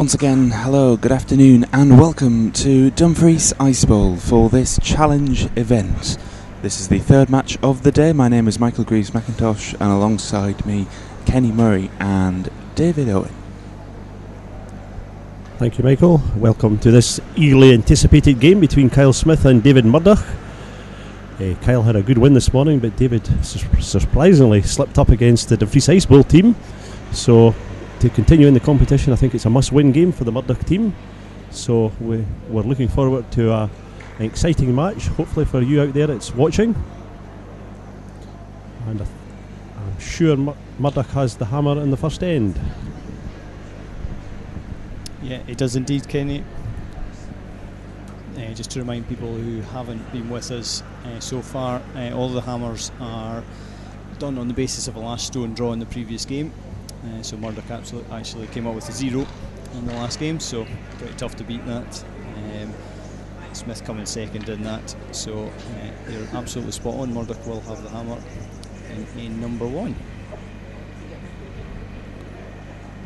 Once again, hello, good afternoon, and welcome to Dumfries Ice Bowl for this challenge event. This is the third match of the day. My name is Michael Greaves McIntosh, and alongside me, Kenny Murray and David Owen. Thank you, Michael. Welcome to this eagerly anticipated game between Kyle Smith and David Murdoch. Kyle had a good win this morning, but David surprisingly slipped up against the Dumfries Ice Bowl team. So, to continue in the competition, I think it's a must-win game for the Murdoch team. So we're looking forward to an exciting match. Hopefully for you out there it's watching. And I'm sure Murdoch has the hammer in the first end. Yeah, it does indeed, Kenny. Just to remind people who haven't been with us so far, all the hammers are done on the basis of a last stone draw in the previous game. So Murdoch actually came up with a 0 in the last game, so pretty tough to beat that. Smith coming second in that, so they're absolutely spot on. Murdoch will have the hammer in number 1.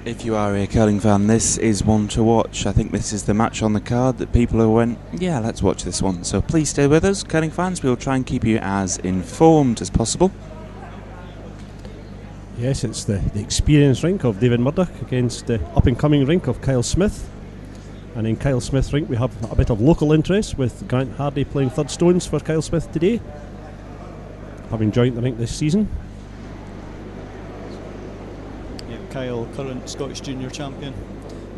If you are a curling fan, this is one to watch. I think this is the match on the card that people have went, yeah, let's watch this one. So please stay with us, curling fans. We'll try and keep you as informed as possible. Yes, it's the experienced rink of David Murdoch against the up-and-coming rink of Kyle Smith. And in Kyle Smith's rink we have a bit of local interest, with Grant Hardy playing third stones for Kyle Smith today, having joined the rink this season. Yeah, Kyle, current Scottish Junior champion,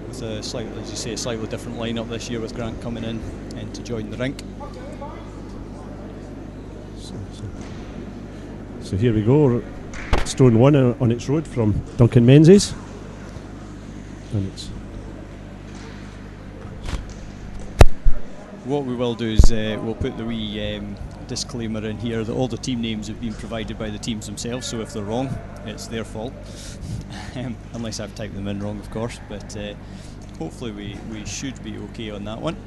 with a slightly, as you say, a slightly different lineup this year, with Grant coming in and to join the rink. So here we go. Stone 1 on its road from Duncan Menzies, and it's what we will do is we'll put the wee disclaimer in here that all the team names have been provided by the teams themselves, so if they're wrong it's their fault. Unless I've typed them in wrong, of course, but hopefully we should be okay on that one.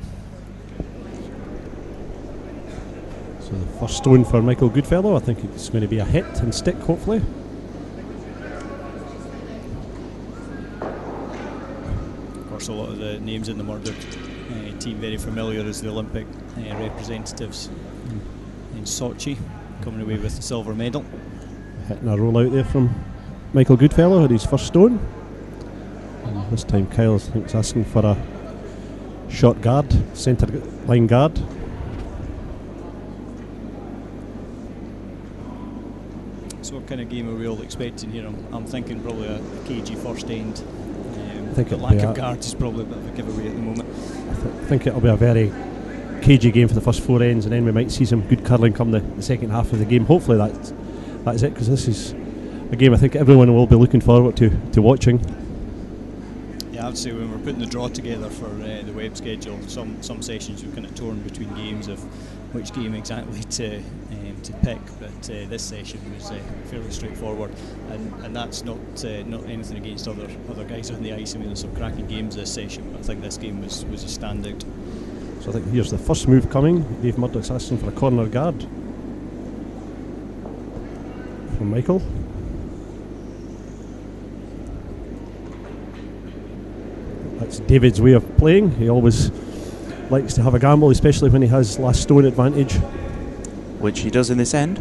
So the first stone for Michael Goodfellow, I think it's going to be a hit and stick, hopefully. A lot of the names in the Murdoch team very familiar as the Olympic representatives in Sochi, coming away with the silver medal. Hitting a roll out there from Michael Goodfellow at his first stone. And this time Kyle, I think, is asking for a short guard, centre line guard. So what kind of game are we all expecting here? I'm thinking probably a cagey first end. I think the lack of guards is probably a bit of a giveaway at the moment. I think it'll be a very cagey game for the first 4 ends, and then we might see some good curling come the second half of the game. Hopefully that's it, because this is a game I think everyone will be looking forward to watching. Yeah, I'd say when we're putting the draw together for the web schedule, some sessions we're kind of torn between games of which game exactly to pick, but this session was fairly straightforward, and that's not anything against other guys on the ice. I mean, there's some cracking games this session, but I think this game was a standout. So I think here's the first move coming. Dave Murdoch's asking for a corner guard from Michael. That's David's way of playing. He always likes to have a gamble, especially when he has last stone advantage, which he does in this end.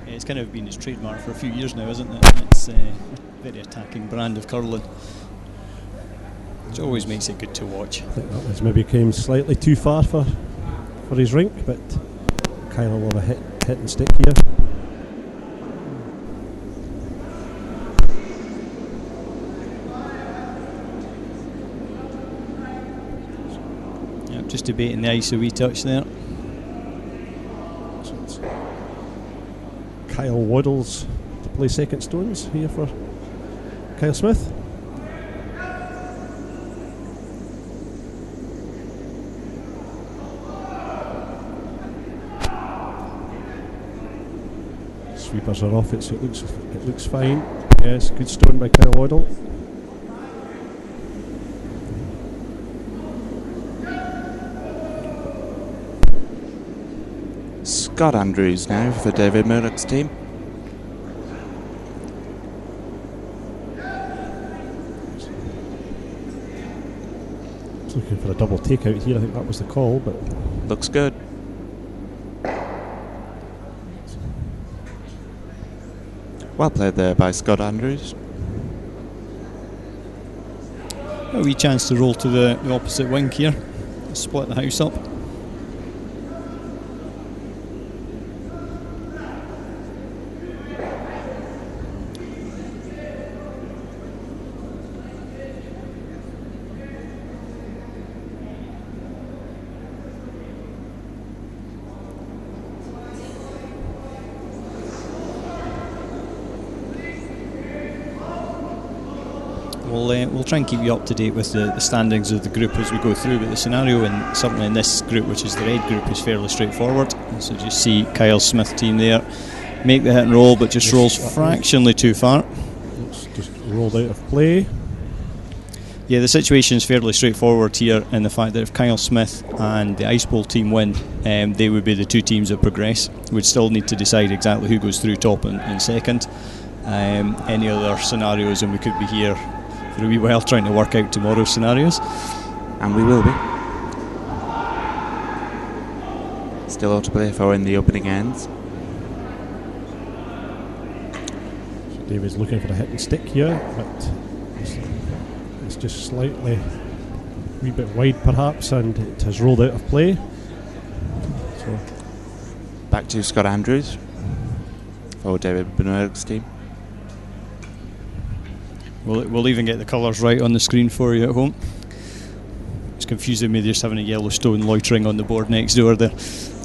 It's kind of been his trademark for a few years now, isn't it? It's a very attacking brand of curling, which always makes it good to watch. I think that was maybe came slightly too far for his rink, but Kyle will have a hit and stick here. Just debating the ice a wee touch there. Kyle waddles to play second stones here for Kyle Smith. Sweepers are off it, so it looks fine. Yes, good stone by Kyle Waddle. Scott Andrews now for David Murdoch's team. Looking for a double takeout here. I think that was the call, but looks good. Well played there by Scott Andrews. A wee chance to roll to the opposite wing here, split the house up. We'll try and keep you up to date with the standings of the group as we go through, but the scenario, and certainly in this group, which is the red group, is fairly straightforward. So just see Kyle Smith team there make the hit and roll, but just rolls fractionally too far. It's just rolled out of play. Yeah, the situation is fairly straightforward here in the fact that if Kyle Smith and the Ice Bowl team win, they would be the two teams that progress. We'd still need to decide exactly who goes through top and second. Any other scenarios, and we could be here for a wee while trying to work out tomorrow's scenarios. And we will be. Still all to play for in the opening ends. So David's looking for a hit and stick here, but it's just slightly a wee bit wide perhaps, and it has rolled out of play. So back to Scott Andrews for David Murdoch's team. We'll even get the colours right on the screen for you at home. It's confusing me just having a Yellowstone loitering on the board next door there.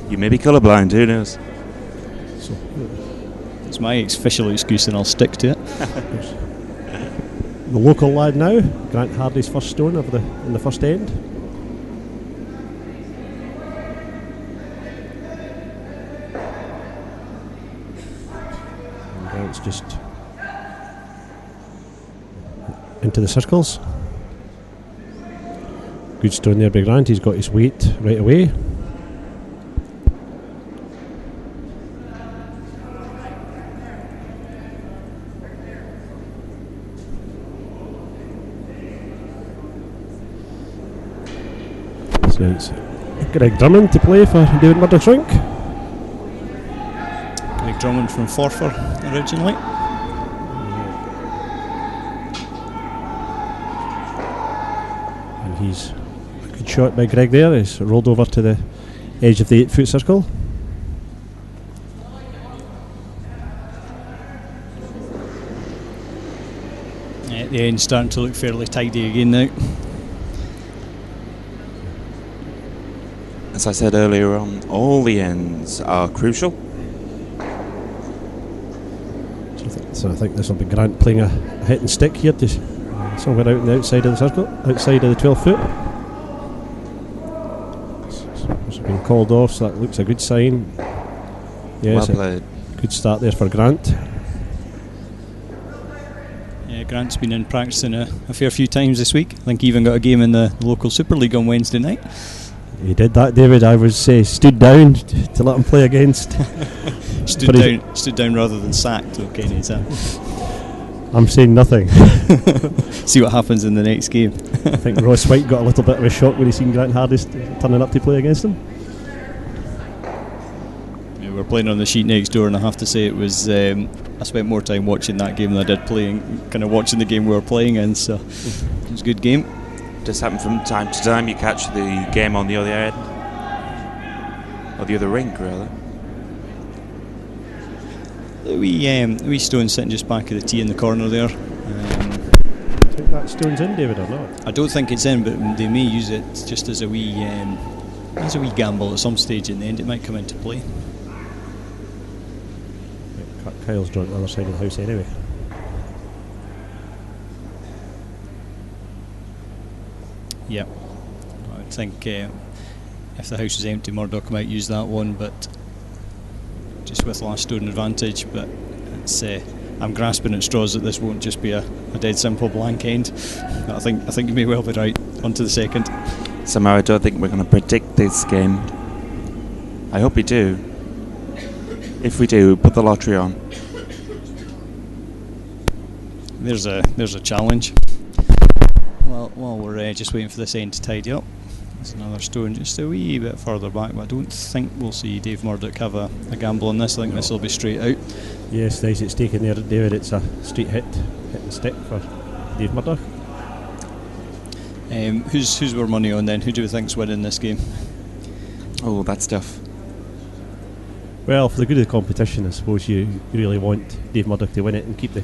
You may be colourblind, who knows? So it's my official excuse and I'll stick to it. The local lad now, Grant Hardy's first stone in the first end. And Grant's just into the circles. Good stone there by Grant. He's got his weight right away. So it's Greg Drummond to play for David Murdoch's rink. Greg Drummond from Forfar originally. He's a good shot by Greg there. He's rolled over to the edge of the 8-foot circle. Yeah, the end's starting to look fairly tidy again now. As I said earlier on, all the ends are crucial. So I think this will be Grant playing a hit and stick here to somewhere out on the outside of the circle, outside of the 12 foot. It's been called off, so that looks a good sign. Yeah, Well played. Good start there for Grant. Yeah, Grant's been in practicing a fair few times this week. I think he even got a game in the local Super League on Wednesday night. He did that, David. I was stood down to let him play against. stood down rather than sacked. Okay, Nathan. I'm saying nothing. See what happens in the next game. I think Ross White got a little bit of a shock when he seen Grant Hardy turning up to play against him. Yeah, we're playing on the sheet next door, and I have to say it was. I spent more time watching that game than I did playing, kind of watching the game we were playing in. So it was a good game. Does happen from time to time. You catch the game on the other end, or the other rink, rather. The wee stone sitting just back of the tee in the corner there. Do you think that stone's in, David, or not? I don't think it's in, but they may use it just as a wee gamble at some stage in the end. It might come into play. Yeah, Kyle's drawn to the other side of the house anyway. Yeah, I would think if the house is empty, Murdoch might use that one, but just with last stone advantage. But it's I'm grasping at straws that this won't just be a dead simple blank end. I think you may well be right. On to the second. Somehow I don't think we're going to predict this game. I hope we do. If we do, put the lottery on. There's a challenge. Well, while we're just waiting for this end to tidy up, there's another stone just a wee bit further back, but I don't think we'll see Dave Murdoch have a gamble on this. I think this will be straight out. Yes, nice, it's taken there, David. It's a straight hit and stick for Dave Murdoch. Who's our money on then? Who do we think's winning this game? Oh, that's tough. Well, for the good of the competition, I suppose you really want Dave Murdoch to win it and keep it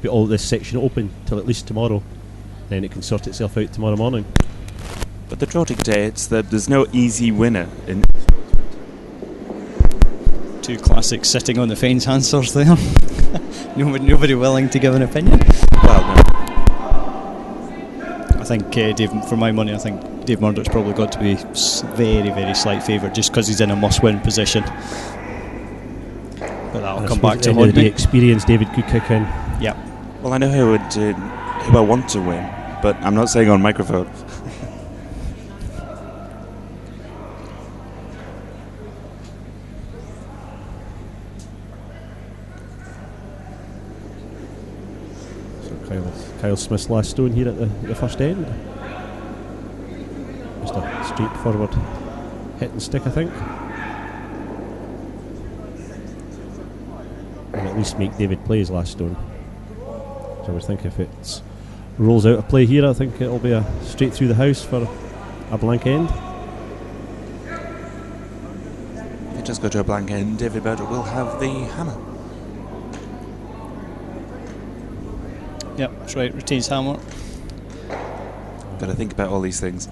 all this section open till at least tomorrow. Then it can sort itself out tomorrow morning. But the draw dictates that there's no easy winner in. Two classic sitting on the fence answers there. Nobody willing to give an opinion. Well, no. I think for my money, I think Dave Murdoch's probably got to be very, very slight favourite just because he's in a must-win position. But that'll come back to haunt me. The experience David could kick in. Yeah. Well, I know who I want to win, but I'm not saying on microphone. Kyle Smith's last stone here at the first end. Just a straightforward hit and stick, I think. And at least make David play his last stone. So I would think if it rolls out of play here, I think it'll be a straight through the house for a blank end. If it does go to a blank end, David Murdoch will have the hammer. Yep, that's right, retains hammer. Got to think about all these things.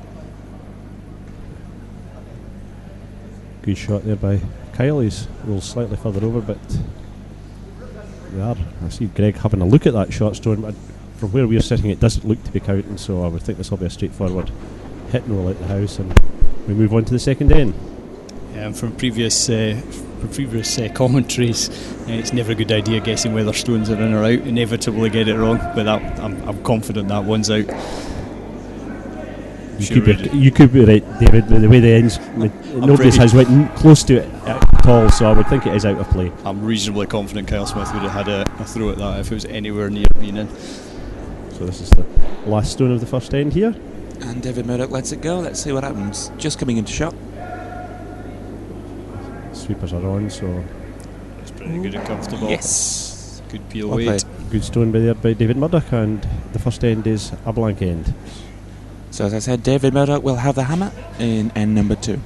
Good shot there by Kyle. He's rolled slightly further over, but I see Greg having a look at that short stone, but from where we're sitting it doesn't look to be counting, so I would think this will be a straightforward hit and roll out the house, and we move on to the second end. From previous commentaries, it's never a good idea guessing whether stones are in or out. Inevitably get it wrong, but I'm confident that one's out. You could be right, David. The way the ends, nobody has went close to it at all, so I would think it is out of play. I'm reasonably confident Kyle Smith would have had a throw at that if it was anywhere near being in. So this is the last stone of the first end here. And David Murdoch lets it go. Let's see what happens. Just coming into shot. Sweepers are on, so it's pretty good and comfortable. Yes. Good peel Well weight. Good stone by David Murdoch, and the first end is a blank end. So as I said, David Murdoch will have the hammer in end number 2.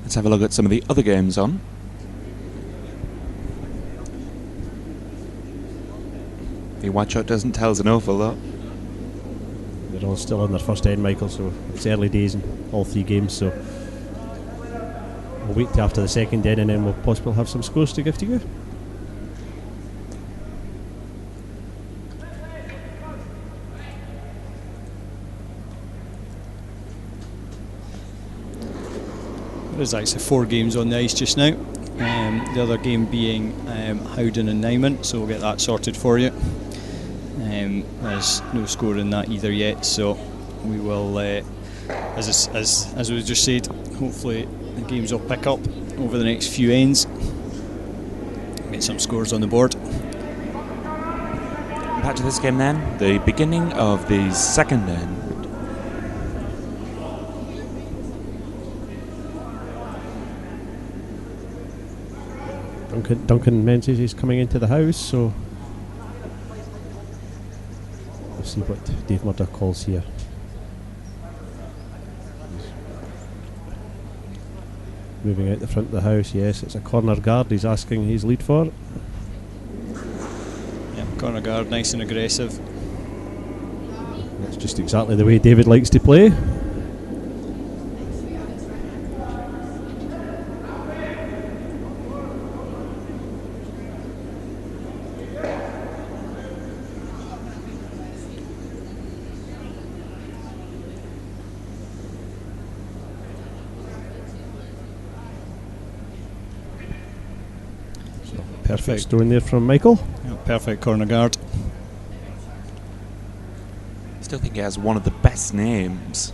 Let's have a look at some of the other games on. The white shot doesn't tell us an awful lot. They're all still on their first end, Michael, so it's early days in all 3 games, so we'll wait till after the second end and then we'll possibly have some scores to give to you. There's actually 4 games on the ice just now. The other game being Howden and Nyman, so we'll get that sorted for you. There's no score in that either yet, so we will, as we just said, hopefully the games will pick up over the next few ends. Get some scores on the board. Back to this game then, the beginning of the second end. Duncan mentions he's coming into the house, so we'll see what Dave Murdoch calls here. Moving out the front of the house, yes, it's a corner guard he's asking his lead for. Yeah, corner guard, nice and aggressive. That's just exactly the way David likes to play. Perfect stone there from Michael. Yeah, perfect corner guard. still think he has one of the best names.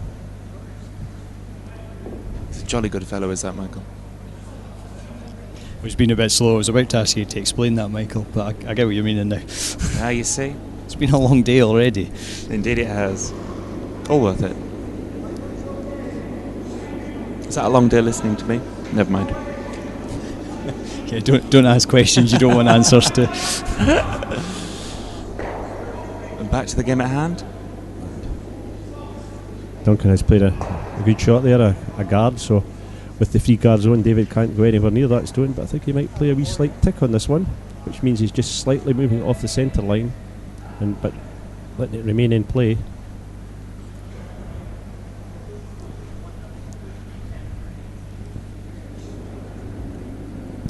He's a jolly good fellow, is that, Michael? It's been a bit slow. I was about to ask you to explain that, Michael, but I get what you're meaning now. Ah, you see? It's been a long day already. Indeed it has. All worth it. Is that a long day listening to me? Never mind. Yeah, don't ask questions you don't want answers to. And back to the game at hand. Duncan has played a good shot there, a guard, so with the free guard zone, David can't go anywhere near that stone, but I think he might play a wee slight tick on this one, which means he's just slightly moving off the centre line, but letting it remain in play.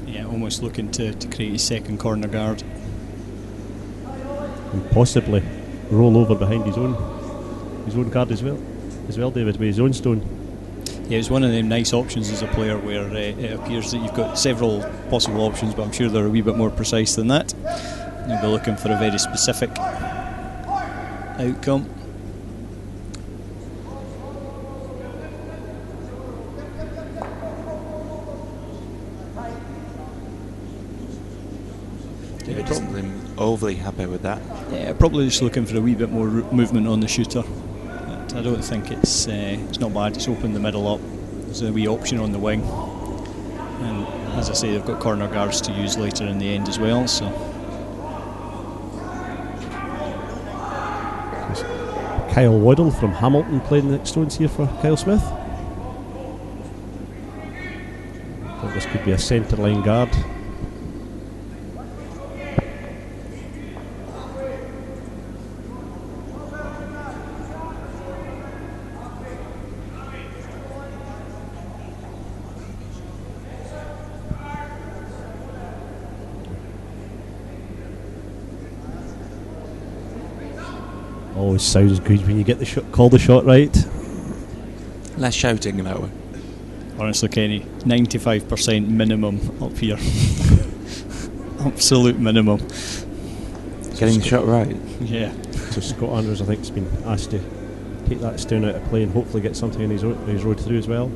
Yeah, almost looking to create his second corner guard. And possibly roll over behind his own guard as well, David, with his own stone. Yeah, it's one of them nice options as a player where it appears that you've got several possible options, but I'm sure they're a wee bit more precise than that. You'll be looking for a very specific outcome. David doesn't seem overly happy with that. Yeah, probably just looking for a wee bit more movement on the shooter. I don't think it's not bad. It's opened the middle up. There's a wee option on the wing, and as I say, they've got corner guards to use later in the end as well. So Kyle Waddle from Hamilton playing the next stones here for Kyle Smith. I think this could be a centre line guard. Always sounds good when you get the shot, call the shot right. Less shouting that way. honestly, Kenny, 95% minimum up here. Absolute minimum. Getting the shot right. Yeah. So Scott Andrews, I think, has been asked to take that stone out of play and hopefully get something in his road through as well.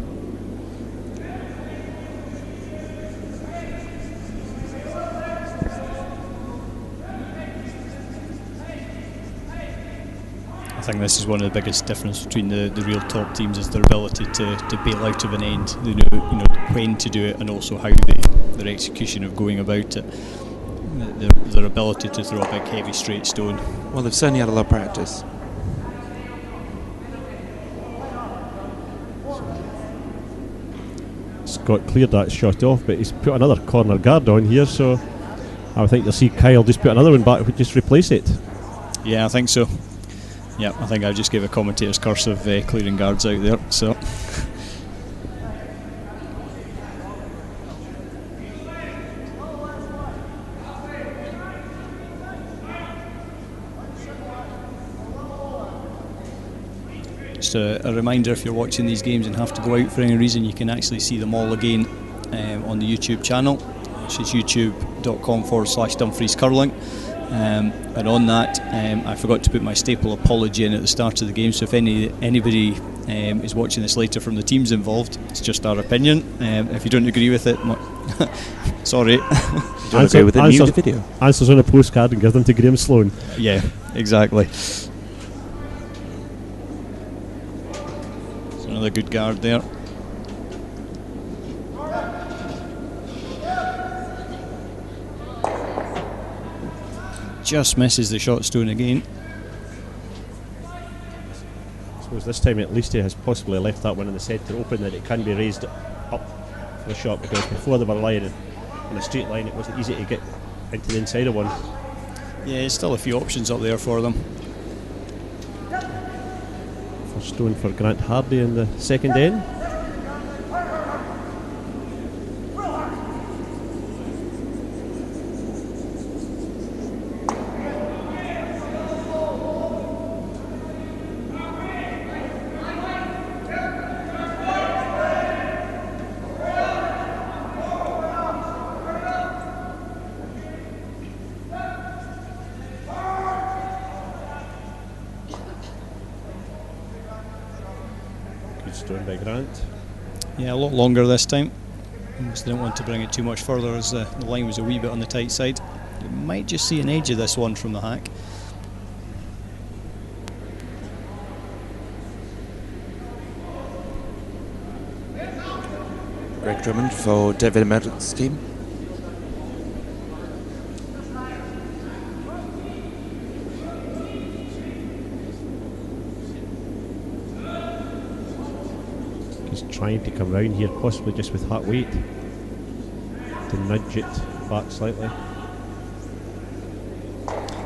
I think this is one of the biggest differences between the real top teams, is their ability to bail out of an end. They know when to do it, and also how their execution of going about it. Their ability to throw a big heavy straight stone. Well, they've certainly had a lot of practice. Scott cleared that shot off, but he's put another corner guard on here, so I think you'll see Kyle just put another one back, just replace it. Yeah, I think so. Yeah, I think I just gave a commentator's curse of clearing guards out there. So. Just a reminder, if you're watching these games and have to go out for any reason, you can actually see them all again on the YouTube channel, which is youtube.com/Dumfries Curling. And on that, I forgot to put my staple apology in at the start of the game, so if anybody is watching this later from the teams involved, it's just our opinion. If you don't agree with it, sorry. Don't agree with it, mute the video. Answers on a postcard and give them to Graham Sloan. Yeah, exactly. Another good guard there. Just misses the shot stone again. I suppose this time at least he has possibly left that one in the centre open, that it can be raised up for the shot, because before they were lying in a straight line, it wasn't easy to get into the inside of one. Yeah, there's still a few options up there for them. First stone for Grant Hardy in the second end. stone by Grant. Yeah, a lot longer this time. Just didn't want to bring it too much further as the line was a wee bit on the tight side. You might just see an edge of this one from the hack. Greg Drummond for David Murdoch's team. He's trying to come round here, possibly just with that weight, to nudge it back slightly.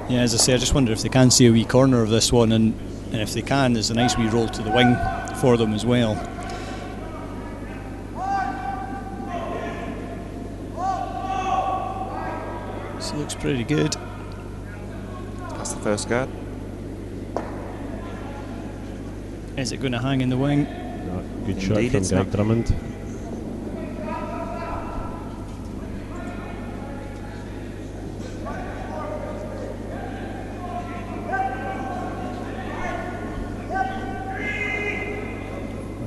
Yeah, as I say, I just wonder if they can see a wee corner of this one, and if they can, there's a nice wee roll to the wing for them as well. This looks pretty good. That's the first guard. Is it going to hang in the wing? No, good shot Indeed, from it's Greg not. Drummond.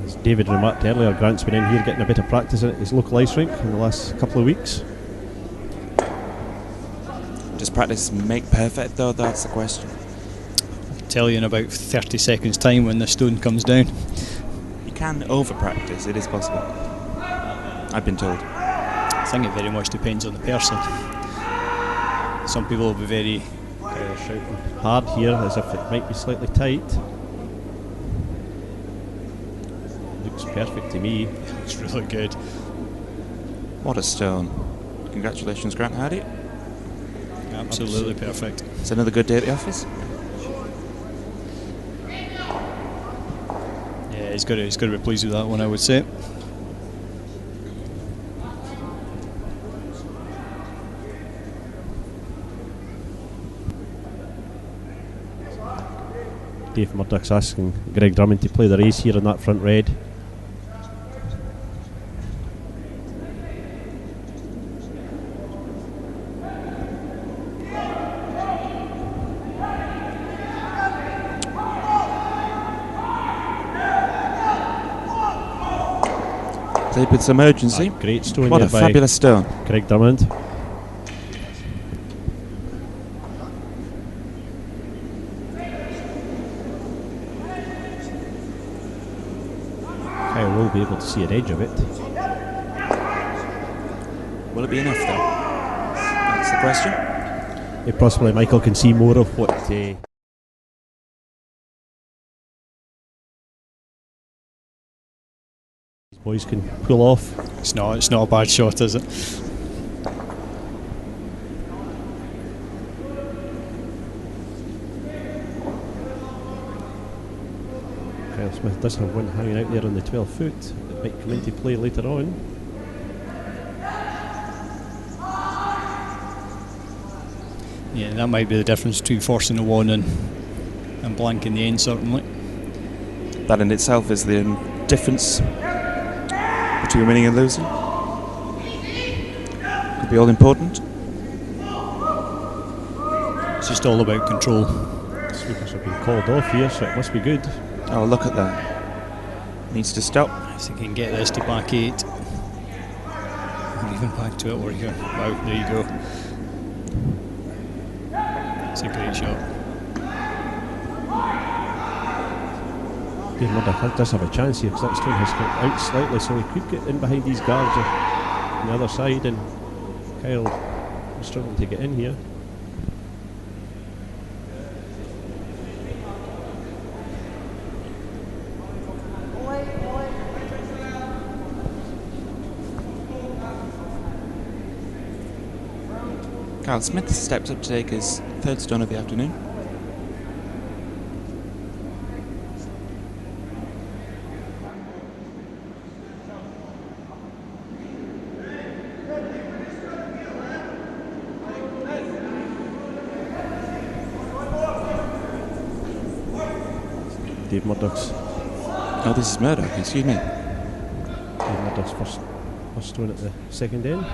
As David remarked earlier, Grant's been in here getting a bit of practice at his local ice rink in the last couple of weeks. Does practice make perfect though? That's the question. I'll tell you in about 30 seconds time when the stone comes down. You can over practice, it is possible. I've been told. I think it very much depends on the person. Some people will be very Shouting hard here as if it might be slightly tight. Looks perfect to me. Looks really good. What a stone. Congratulations, Grant Hardy. Absolutely perfect. It's another good day at the office. Yeah, he's got to be pleased with that one, I would say. Dave Murdoch's asking Greg Drummond to play the race here on that front red. Played with some urgency. Great stone What there a by fabulous stone. Greg Drummond. Kyle will be able to see an edge of it. Will it be enough though? That's the question. Possibly Michael can see more of what these boys can pull off. It's not a bad shot, is it? Kyle Smith does have one hanging out there on the 12 foot that might come into play later on. Yeah, that might be the difference between forcing a one and blank in the end, certainly. That in itself is the difference between winning and losing. Could be all important. It's just all about control. Sweepers have been called off here, so it must be good. Oh, look at that. Needs to stop. If they can get this to back 8, and even back to it, where you go. Wow, there you go. It's a great shot. Dave Murdoch does have a chance here because that stone has got out slightly, so he could get in behind these guards on the other side, and Kyle is struggling to get in here. Kyle Smith steps up to take his third stone of the afternoon. Dave Murdoch's. Oh, this is Murdoch, excuse me. Dave Murdoch's first stone at the second end.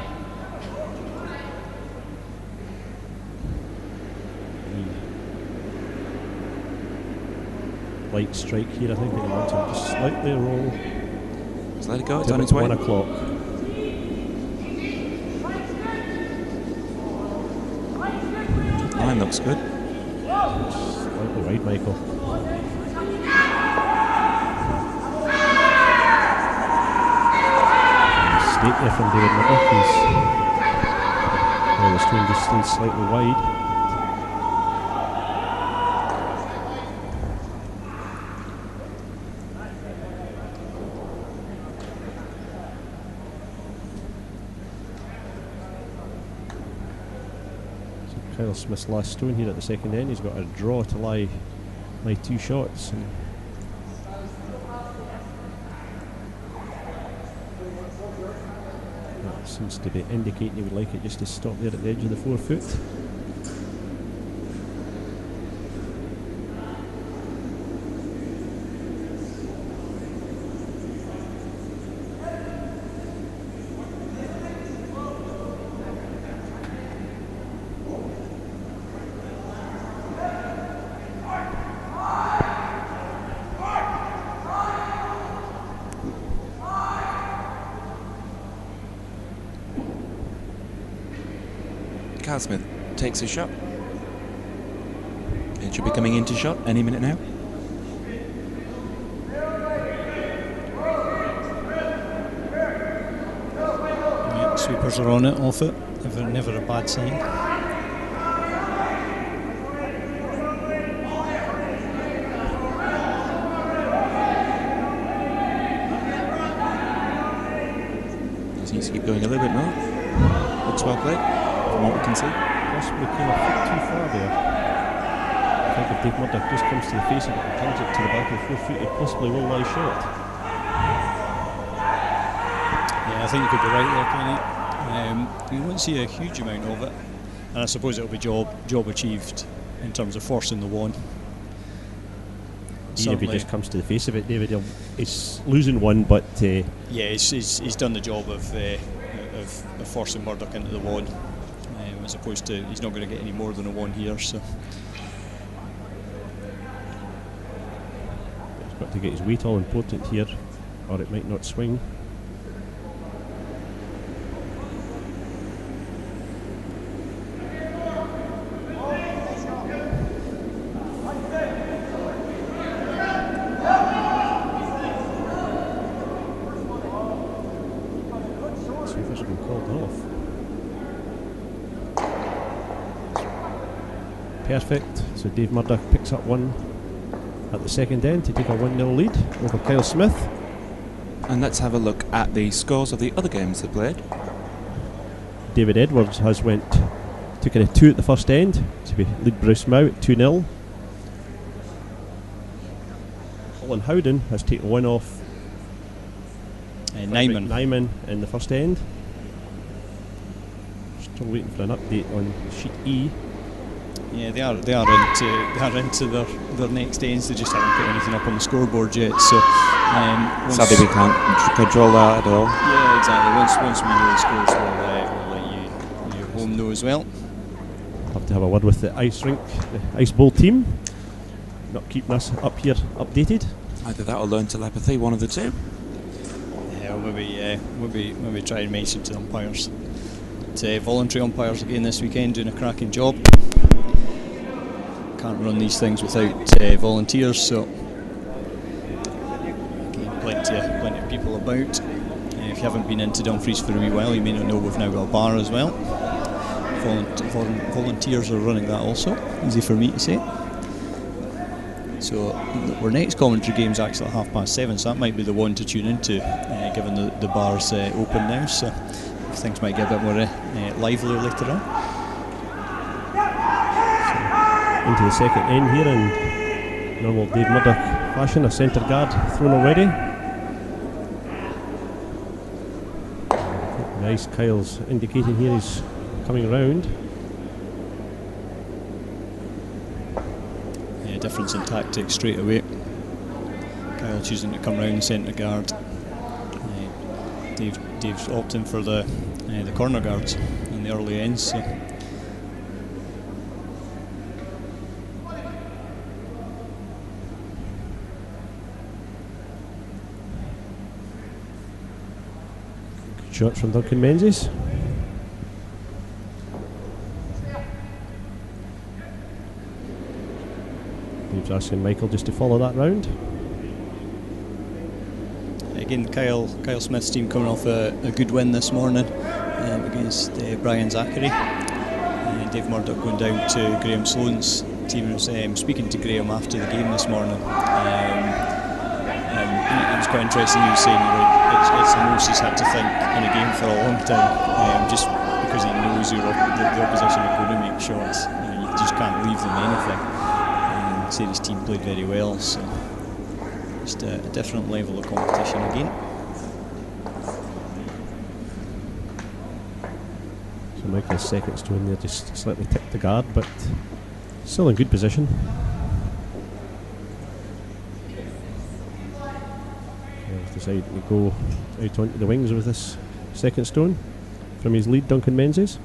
light strike here. I think he wants him to slightly roll. Just let it go, it's to on about its way. 1 o'clock. Line looks good. Slightly wide, Michael. Mistake there from David Murdoch. The stone just stays slightly wide. Kyle Smith's last stone here at the second end. He's got a draw to lie 2 shots. And that seems to be indicating he would like it just to stop there at the edge of the 4 foot. Kyle Smith takes a shot. It should be coming into shot any minute now. Yeah, sweepers are on it, off it. Never a bad sign. Just needs to keep going a little bit more. Looks well played, from what we can see. Possibly came a foot too far there. I think if Dave Murdoch just comes to the face of it and turns it to the back of the 4 foot, it possibly will lie short. Yeah, I think you could be right there, Kenny. You won't see a huge amount of it, and I suppose it'll be job achieved in terms of forcing the one. Even if he just comes to the face of it, David, he's losing one, but yeah, he's done the job of forcing Murdoch into the one, as opposed to he's not going to get any more than a one here. So he's got to get his weight all important here, or it might not swing. Perfect. So Dave Murdoch picks up one at the second end to take a 1-0 lead over Kyle Smith. And let's have a look at the scores of the other games they played. David Edwards has took a 2 at the first end to lead Bruce Mau at 2-0. Colin Howden has taken one off Nyman in the first end. Still waiting for an update on sheet E. yeah, they are into their next ends. They just haven't put anything up on the scoreboard yet. So sadly we can't control that at all. Yeah, exactly. Once we know the scores, we'll let you home know as well. Have to have a word with the ice bowl team. Not keeping us up here updated. Either that or learn telepathy, one of the two. Yeah, maybe try and mention to the umpires. But, voluntary umpires again this weekend doing a cracking job. Can't run these things without volunteers, so again, plenty of people about. If you haven't been into Dumfries for a wee while, you may not know we've now got a bar as well. Volunteers are running that also, easy for me to say. So our next commentary game is actually at 7:30, so that might be the one to tune into, given the bar's open now, so things might get a bit more lively later on. So into the second end here in normal Dave Murdoch fashion, a centre guard thrown already. Nice, Kyle's indicating here he's coming round. Yeah, difference in tactics straight away. Kyle choosing to come round the centre guard. Dave's opting for the corner guards in the early ends. So. shot from Duncan Menzies. He's asking Michael just to follow that round. Again, Kyle Smith's team coming off a good win this morning against Brian Zachary. Dave Murdoch going down to Graham Sloan's team. Was speaking to Graham after the game this morning. It was quite interesting. He was saying it's the most he's had to think in a game for a long time, just because he knows the opposition are going to make shots. You just can't leave them anything. He said his team played very well, so just a different level of competition again. So Michael's second stone there just slightly tipped the guard, but still in good position. He's decided to go out onto the wings with this second stone from his lead, Duncan Menzies.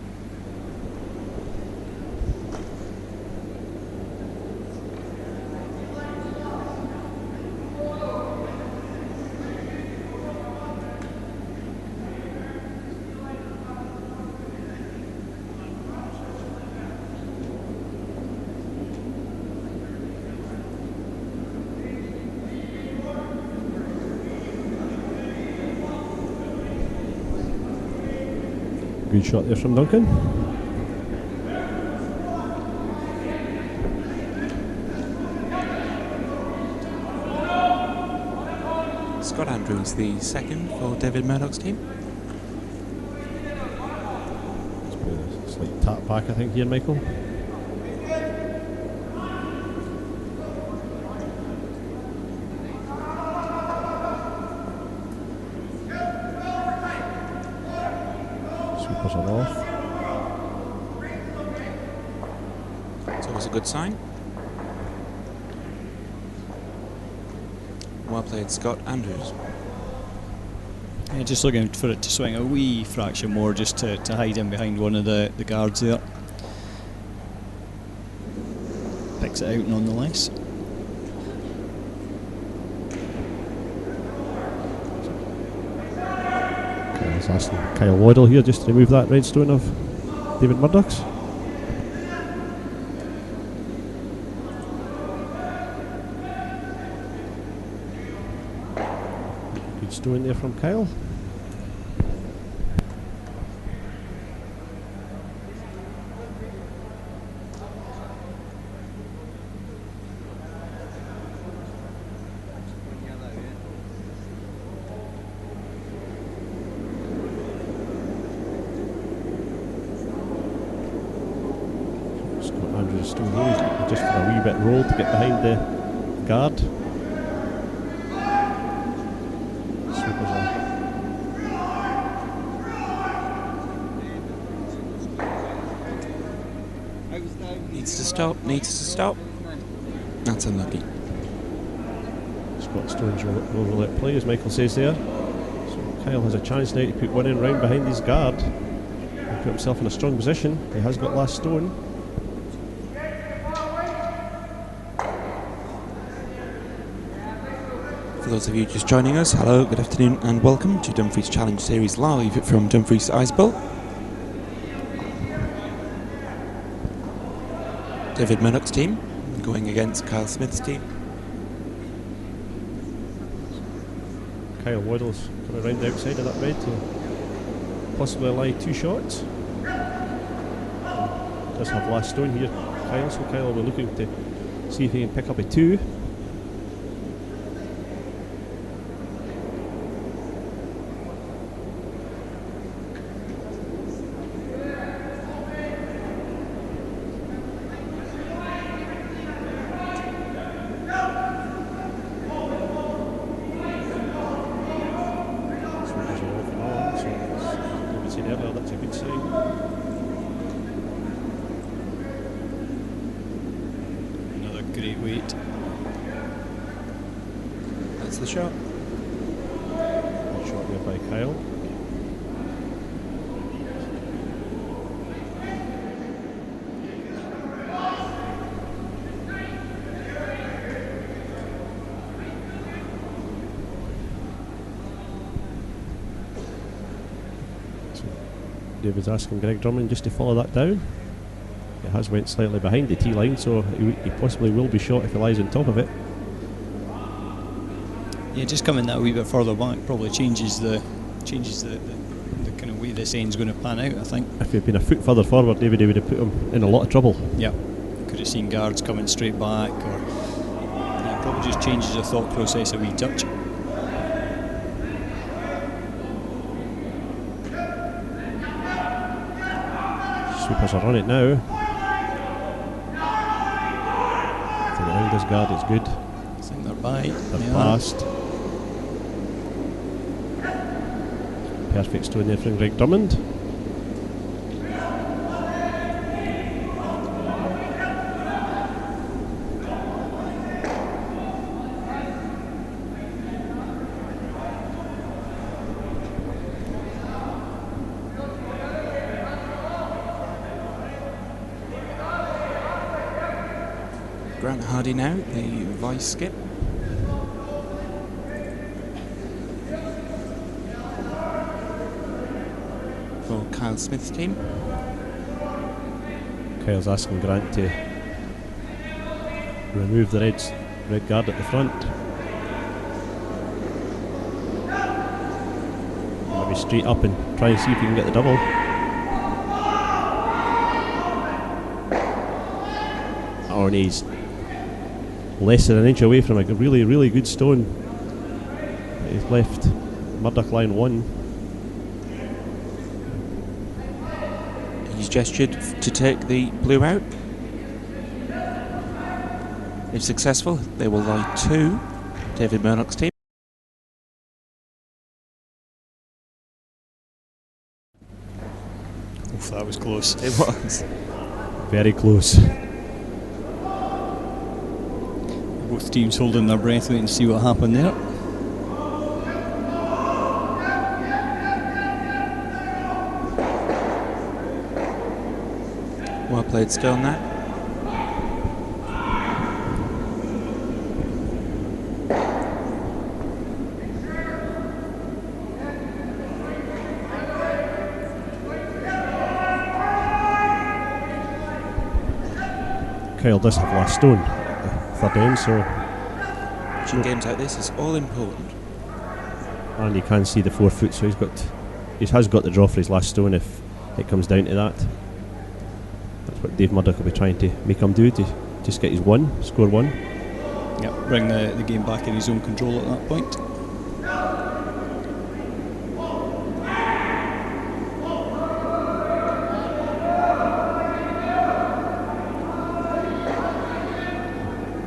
Good shot there from Duncan. Scott Andrews, the second for David Murdoch's team. It's been a slight tap back, I think, here, Michael. Sweepers are off. It's always a good sign. Well played, Scott Andrews. Yeah, just looking for it to swing a wee fraction more, just to hide in behind one of the guards there. Picks it out nonetheless. I was asking Kyle Waddle here just to remove that red stone of David Murdoch's. Good stone there from Kyle. Andrews still here, he's looking just for a wee bit roll to get behind the guard. Sweepers on. Needs to stop. That's unlucky. Scott Stone's will let play, as Michael says there. So Kyle has a chance now to put one in round behind his guard and put himself in a strong position. He has got last stone. For those of you just joining us, hello, good afternoon and welcome to Dumfries Challenge Series live from Dumfries Ice Bowl. David Murdoch's team going against Kyle Smith's team. Kyle Waddle's coming around the outside of that red to possibly allow two shots. Does have last stone here, Kyle, so Kyle will be looking to see if he can pick up a two. That's a good sign. Another great weight. That's the shot. Good shot there by Kyle. David's asking Greg Drummond just to follow that down. It has went slightly behind the tee line, so he possibly will be shot if he lies on top of it. Yeah, just coming that a wee bit further back probably changes the kind of way this end's going to pan out, I think. If he'd been a foot further forward, David, he would have put him in a lot of trouble. Yep. Could have seen guards coming straight back, or probably just changes the thought process a wee touch. Sweepers are on it now. I think around this guard is good. I think they're by. They're fast. Perfect stone there from Greg Drummond. Grant Hardy now, the vice skip. For Kyle Smith's team. Kyle's asking Grant to remove the red guard at the front. Maybe straight up and try and see if you can get the double. Oh, and he's less than an inch away from a really, really good stone. He's left Murdoch line 1. He's gestured to take the blue out. If successful, they will lie 2. David Murdoch's team. Oof, that was close. It was. Very close. Both teams holding their breath waiting to see what happened there. Well played Stone that. Kyle does have last stone. Third end, so Watching games like this is all important. and you can see the 4 foot, so he has got the draw for his last stone if it comes down to that. That's what Dave Murdoch will be trying to make him do, to just get his 1, score 1. Yep, bring the game back in his own control at that point.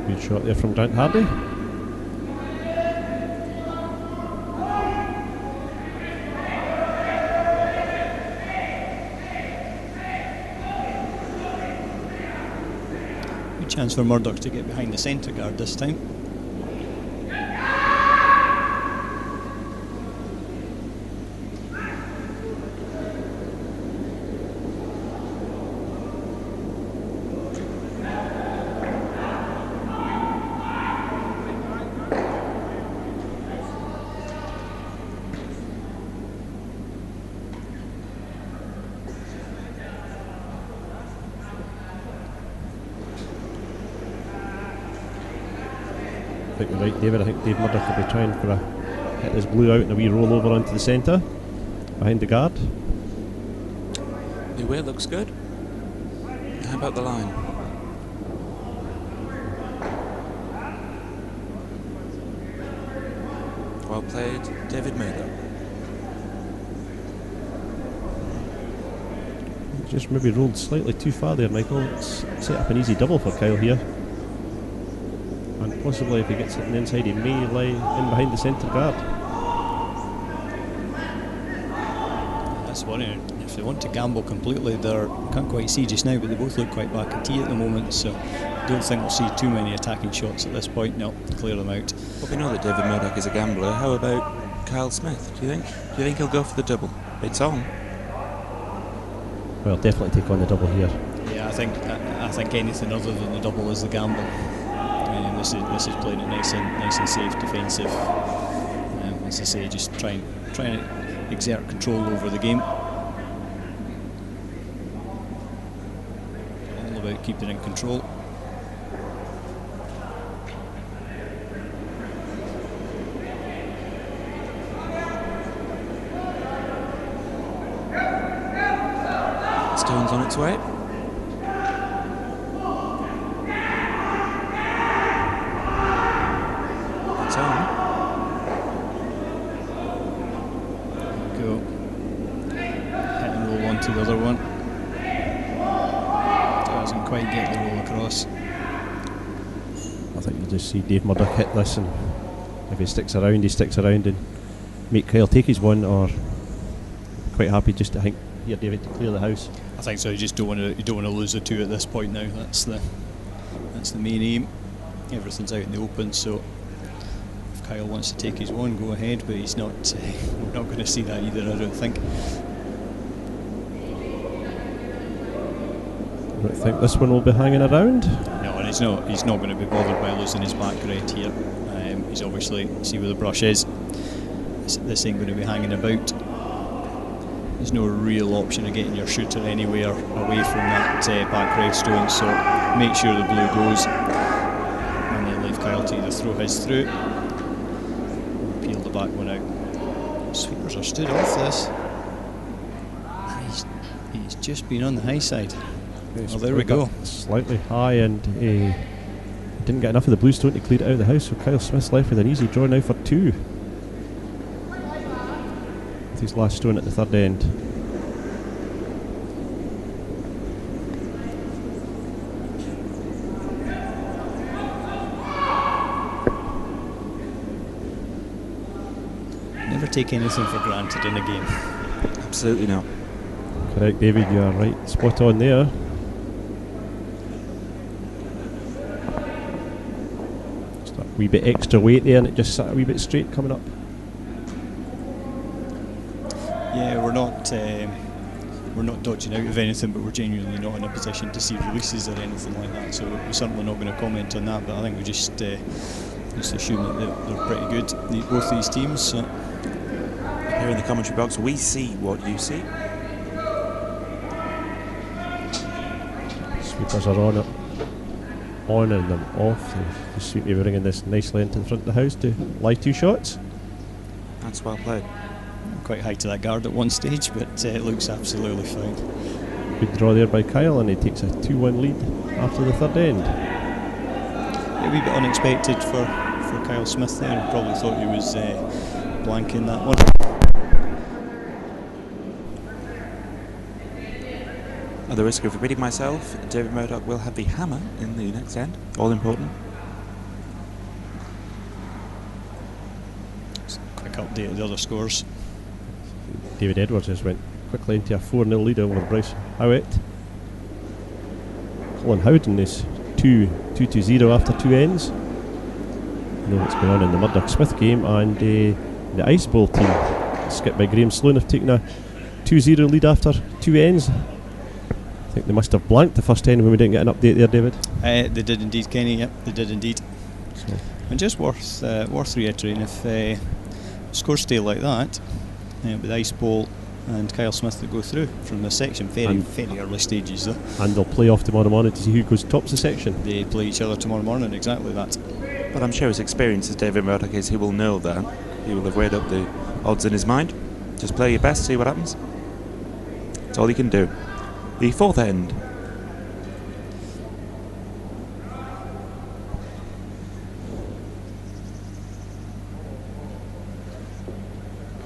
Good shot there from Grant Hardy. Good chance for Murdoch to get behind the centre guard this time. I think you're right, David. I think Dave Murdoch will be trying for hit this blue out and a wee roll over onto the centre behind the guard. The way looks good. How about the line? Well played, David Murdoch. Just maybe rolled slightly too far there, Michael. Let's set up an easy double for Kyle here. And possibly if he gets it on the inside, he may lie in behind the centre guard. That's one. If they want to gamble completely, they can't quite see just now, but they both look quite back at tee at the moment, so I don't think we'll see too many attacking shots at this point. No, clear them out. Well, we know that David Murdoch is a gambler. How about Kyle Smith? Do you think he'll go for the double? It's on. Well, definitely take on the double here. Yeah, I think anything other than the double is the gamble. This is playing it nice and safe, defensive. As I say, just trying to exert control over the game. about keeping in control. Stone's on its way. It's on. Go. Hit and roll onto the other one. Doesn't quite get the roll across. I think you'll just see Dave Murdoch hit this, and if he sticks around and make Kyle take his one, or quite happy just to hear David to clear the house. I think so. You don't want to lose the two at this point now. That's the main aim. Everything's out in the open, so if Kyle wants to take his one, go ahead. But he's not. We're not going to see that either, I don't think. I don't think this one will be hanging around. No, and he's not going to be bothered by losing his back right here. He's obviously see where the brush is. This ain't going to be hanging about. There's no real option of getting your shooter anywhere away from that back red stone, so make sure the blue goes and then leave Kyle to either throw his through or peel the back one out. Sweepers are stood off this. He's just been on the high side. Well, there we go. Slightly high, and didn't get enough of the blue stone to clear it out of the house, so Kyle Smith's left with an easy draw now for two. His last stone at the third end. Never take anything for granted in a game. Absolutely not. Correct, David, you are right. Spot on there. Just a wee bit extra weight there, and it just sat a wee bit straight coming up. Yeah, we're not dodging out of anything, but we're genuinely not in a position to see releases or anything like that. So we're certainly not going to comment on that. But I think we just assume that they're pretty good, both these teams. So. Here in the commentary box, we see what you see. Sweepers are on and them off. The sweepy bringing this nicely into the front of the house to live two shots. That's well played. Quite high to that guard at one stage, but it looks absolutely fine. Good draw there by Kyle, and he takes a 2-1 lead after the third end. A wee bit unexpected for Kyle Smith there. Probably thought he was blanking that one. At the risk of repeating myself, David Murdoch will have the hammer in the next end. All important. Just a quick update of the other scores. David Edwards just went quickly into a 4-0 lead over Bryce Howitt. Colin Howden is 2-0 after two ends. You know what's going on in the Murdoch Smith game, and the Ice Bowl team, skipped by Graham Sloan, have taken a 2-0 lead after two ends. I think they must have blanked the first end when we didn't get an update there, David. They did indeed, Kenny. Yep, they did indeed. So. And just worth reiterating, if scores stay like that, with Ice Bowl and Kyle Smith that go through from this section, very early stages though. And they'll play off tomorrow morning to see who goes tops the section. They play each other tomorrow morning, exactly that. But I'm sure his experience as David Murdoch is he will know that. He will have weighed up the odds in his mind. Just play your best, see what happens. That's all he can do. The fourth end.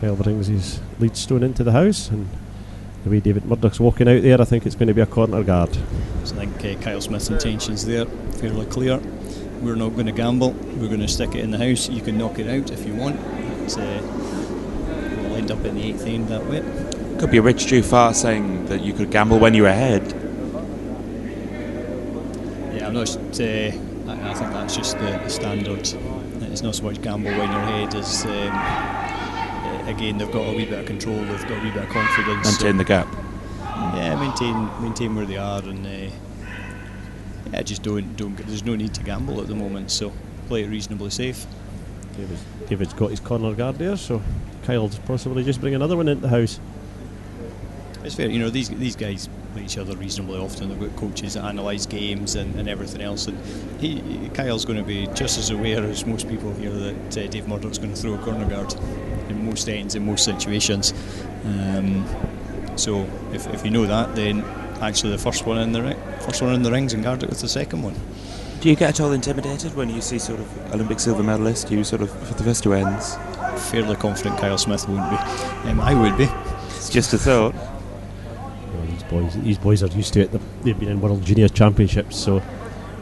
Kyle brings his lead stone into the house, and the way David Murdoch's walking out there, I think it's going to be a corner guard. So I think Kyle Smith's intentions there fairly clear. We're not going to gamble. We're going to stick it in the house. You can knock it out if you want. We'll end up in the eighth end that way. Could be a rich Jew far saying that you could gamble when you're ahead. Yeah, I'm not. I think that's just the standard. It's not so much gamble when you're ahead as again they've got a wee bit of control. They've got a wee bit of confidence. Maintain the gap. Yeah, maintain where they are, and just don't. There's no need to gamble at the moment. So play it reasonably safe. David's got his corner guard there, so Kyle's possibly just bring another one into the house. It's fair, these guys with each other reasonably often. They've got coaches that analyse games and everything else, and Kyle's going to be just as aware as most people here that Dave Murdoch's going to throw a corner guard in most ends, in most situations. So if you know that, then actually the first one in the rings and guard it with the second one. Do you get at all intimidated when you see sort of Olympic silver medalist, you sort of for the first two ends? Fairly confident Kyle Smith won't be. I would be. It's just a thought. Well, these boys are used to it. They've been in World Junior Championships, so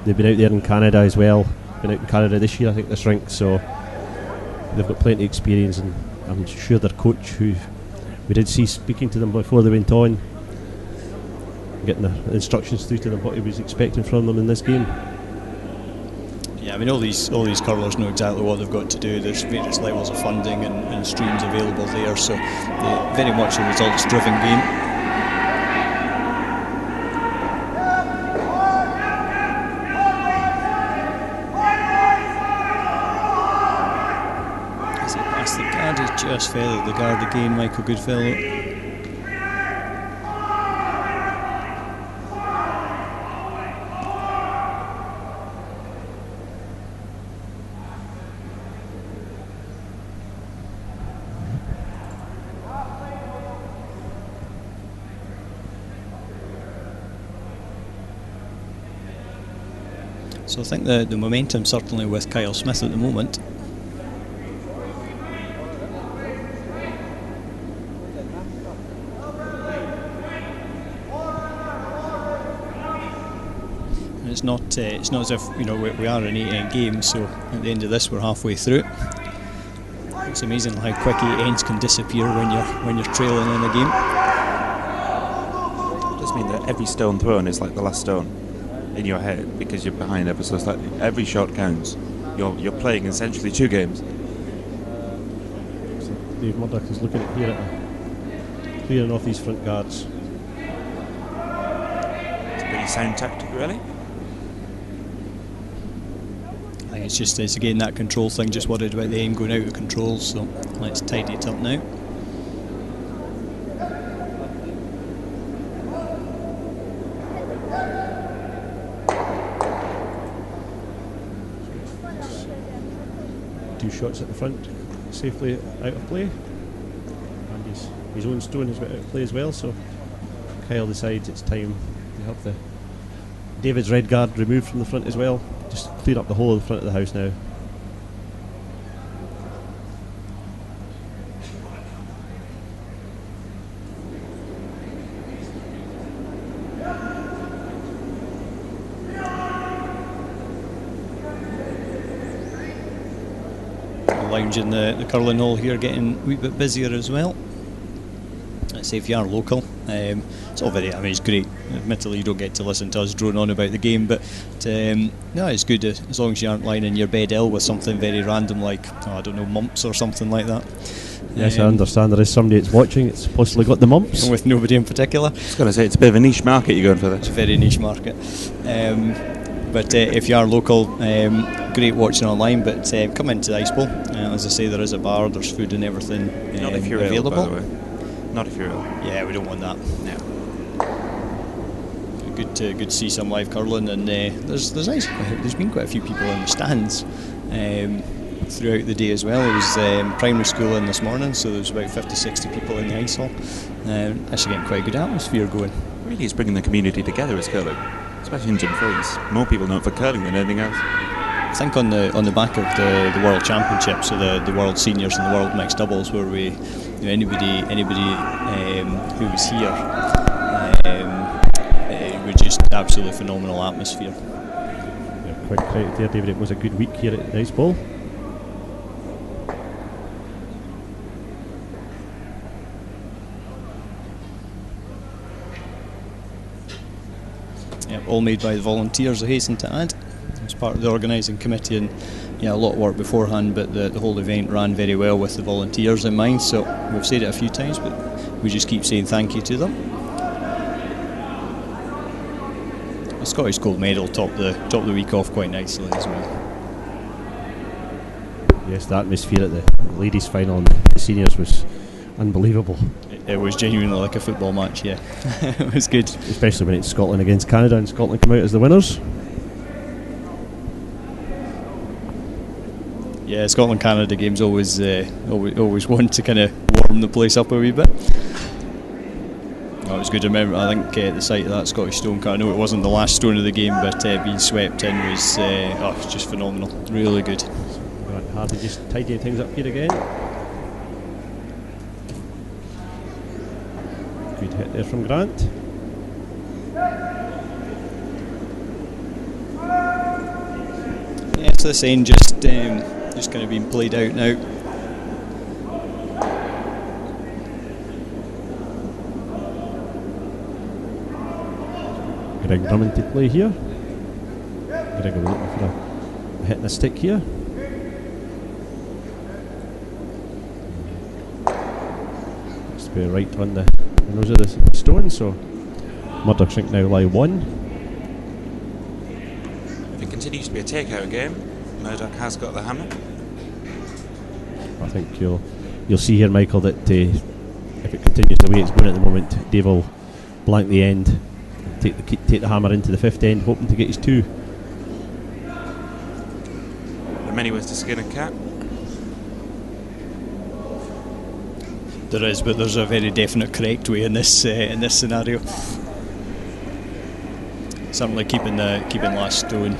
they've been out there in Canada as well. Been out in Canada this year, I think, this rink, so they've got plenty of experience, and I'm sure their coach, who we did see speaking to them before they went on, getting the instructions through to them what he was expecting from them in this game. Yeah, I mean all these curlers know exactly what they've got to do. There's various levels of funding and streams available there, so very much a results-driven game. As he passed the guard, he just feathered the guard again, Michael Goodfellow. So I think the momentum certainly with Kyle Smith at the moment. And it's not as if we are in 8-end game, so at the end of this we're halfway through. It's amazing how quick 8 ends can disappear when you're trailing in a game. It does mean that every stone thrown is like the last stone in your head, because you're behind ever so slightly. Every shot counts. You're playing essentially 2 games. So Dave Murdoch is looking at here at clearing off these front guards. It's a pretty sound tactic, really. I think it's again that control thing, just worried about the end going out of control, so let's tidy it up now. Shots at the front, safely out of play, and his own stone has got out of play as well, so Kyle decides it's time to have David's red guard removed from the front as well, just clear up the whole of the front of the house now. Lounge in the curling hall here getting a wee bit busier as well. Let's say if you are local, it's all very, it's great. Admittedly you don't get to listen to us drone on about the game, but no, it's good as long as you aren't lying in your bed ill with something very random like, mumps or something like that. Yes, I understand there is somebody that's watching, it's possibly got the mumps. With nobody in particular. I was going to say, it's a bit of a niche market you're going for this. It's a very niche market. But if you are local, great watching online, but come into the Ice Bowl. As I say, there is a bar, there's food and everything Not if you're available. ill, by the way. Not if you're ill. Yeah, we don't want that. No. Good to see some live curling, and there's been quite a few people in the stands throughout the day as well. It was primary school in this morning, so there was about 50-60 people in the ice hall. Actually getting quite a good atmosphere going. Really is bringing the community together as curling, especially in Dumfries. More people know it for curling than anything else. I think on the back of the World Championships, so the World Seniors and the World Mixed Doubles, where anybody who was here, it was just absolutely phenomenal atmosphere. Yeah, quite credit there, David. It was a good week here at the Ice Bowl. Yep, all made by the volunteers, I hasten to add. As part of the organising committee, and a lot of work beforehand, but the whole event ran very well with the volunteers in mind, so we've said it a few times, but we just keep saying thank you to them. The Scottish Gold Medal topped the week off quite nicely as well. Yes, the atmosphere at the ladies' final and the seniors was unbelievable. It It was genuinely like a football match, yeah. It was good. Especially when it's Scotland against Canada and Scotland come out as the winners. Yeah, Scotland-Canada games always want to kind of warm the place up a wee bit. It was good to remember. I think the sight of that Scottish stone, I know it wasn't the last stone of the game, but being swept in was just phenomenal. Really good. Hardy just tidying things up here again. Good hit there from Grant. Yeah, so this end just kind of being played out now. Greg Drummond to play here. Greg will be looking for a hit and a stick here. Looks to be right on the nose of the stone, so Murdoch think now lie 1. If it continues to be a takeout game, Murdoch has got the hammer. I think you'll see here, Michael, that if it continues the way it's going at the moment, Dave will blank the end, take the hammer into the 5th end, hoping to get his 2. There are many ways to skin a cat. There is, but there's a very definite correct way in this scenario. Certainly keeping last stone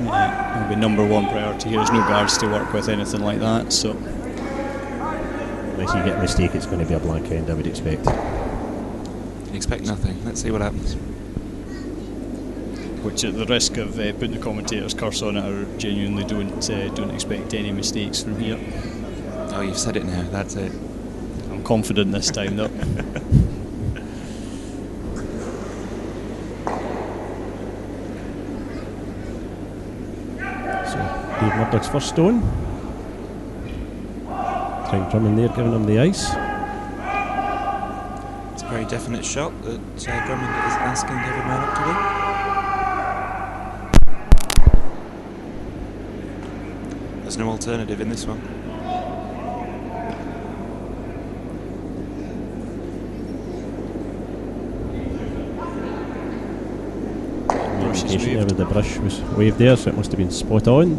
will be number 1 priority here. There's no guards to work with, anything like that. So unless you get a mistake, it's going to be a blank end, I would expect. Expect nothing. Let's see what happens. Which, at the risk of putting the commentator's curse on it, I genuinely don't expect any mistakes from here. Oh, you've said it now. That's it. I'm confident this time, though. So Dave Murdoch's first stone. Trying Drummond there, giving him the ice. It's a very definite shot that Drummond is asking David Murdoch to do. There's no alternative in this one. There with the brush was waved there, so it must have been spot on.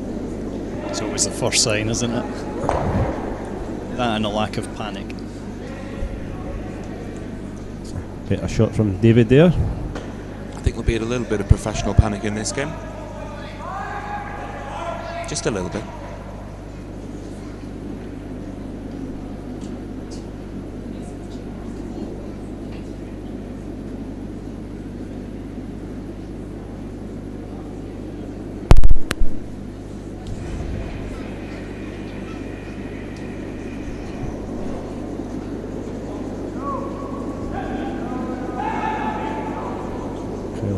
It's always the first sign, isn't it? That and a lack of panic. Get a shot from David there. I think there'll be a little bit of professional panic in this game. Just a little bit.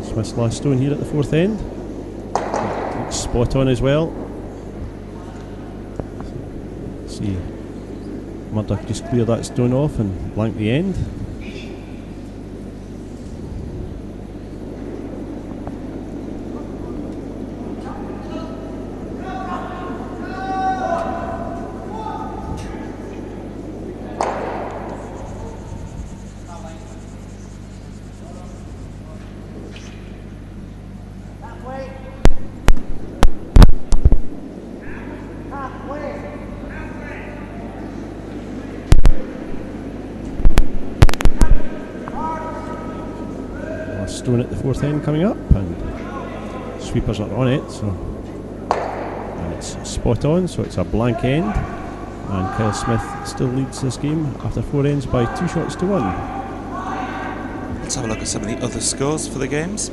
Smith's last stone here at the 4th end. Looks spot on as well. See, Murdoch just clear that stone off and blank the end. Stone at the 4th end coming up, and sweepers are on it, so and it's spot on, so it's a blank end, and Kyle Smith still leads this game after 4 ends by 2 shots to 1. Let's have a look at some of the other scores for the games.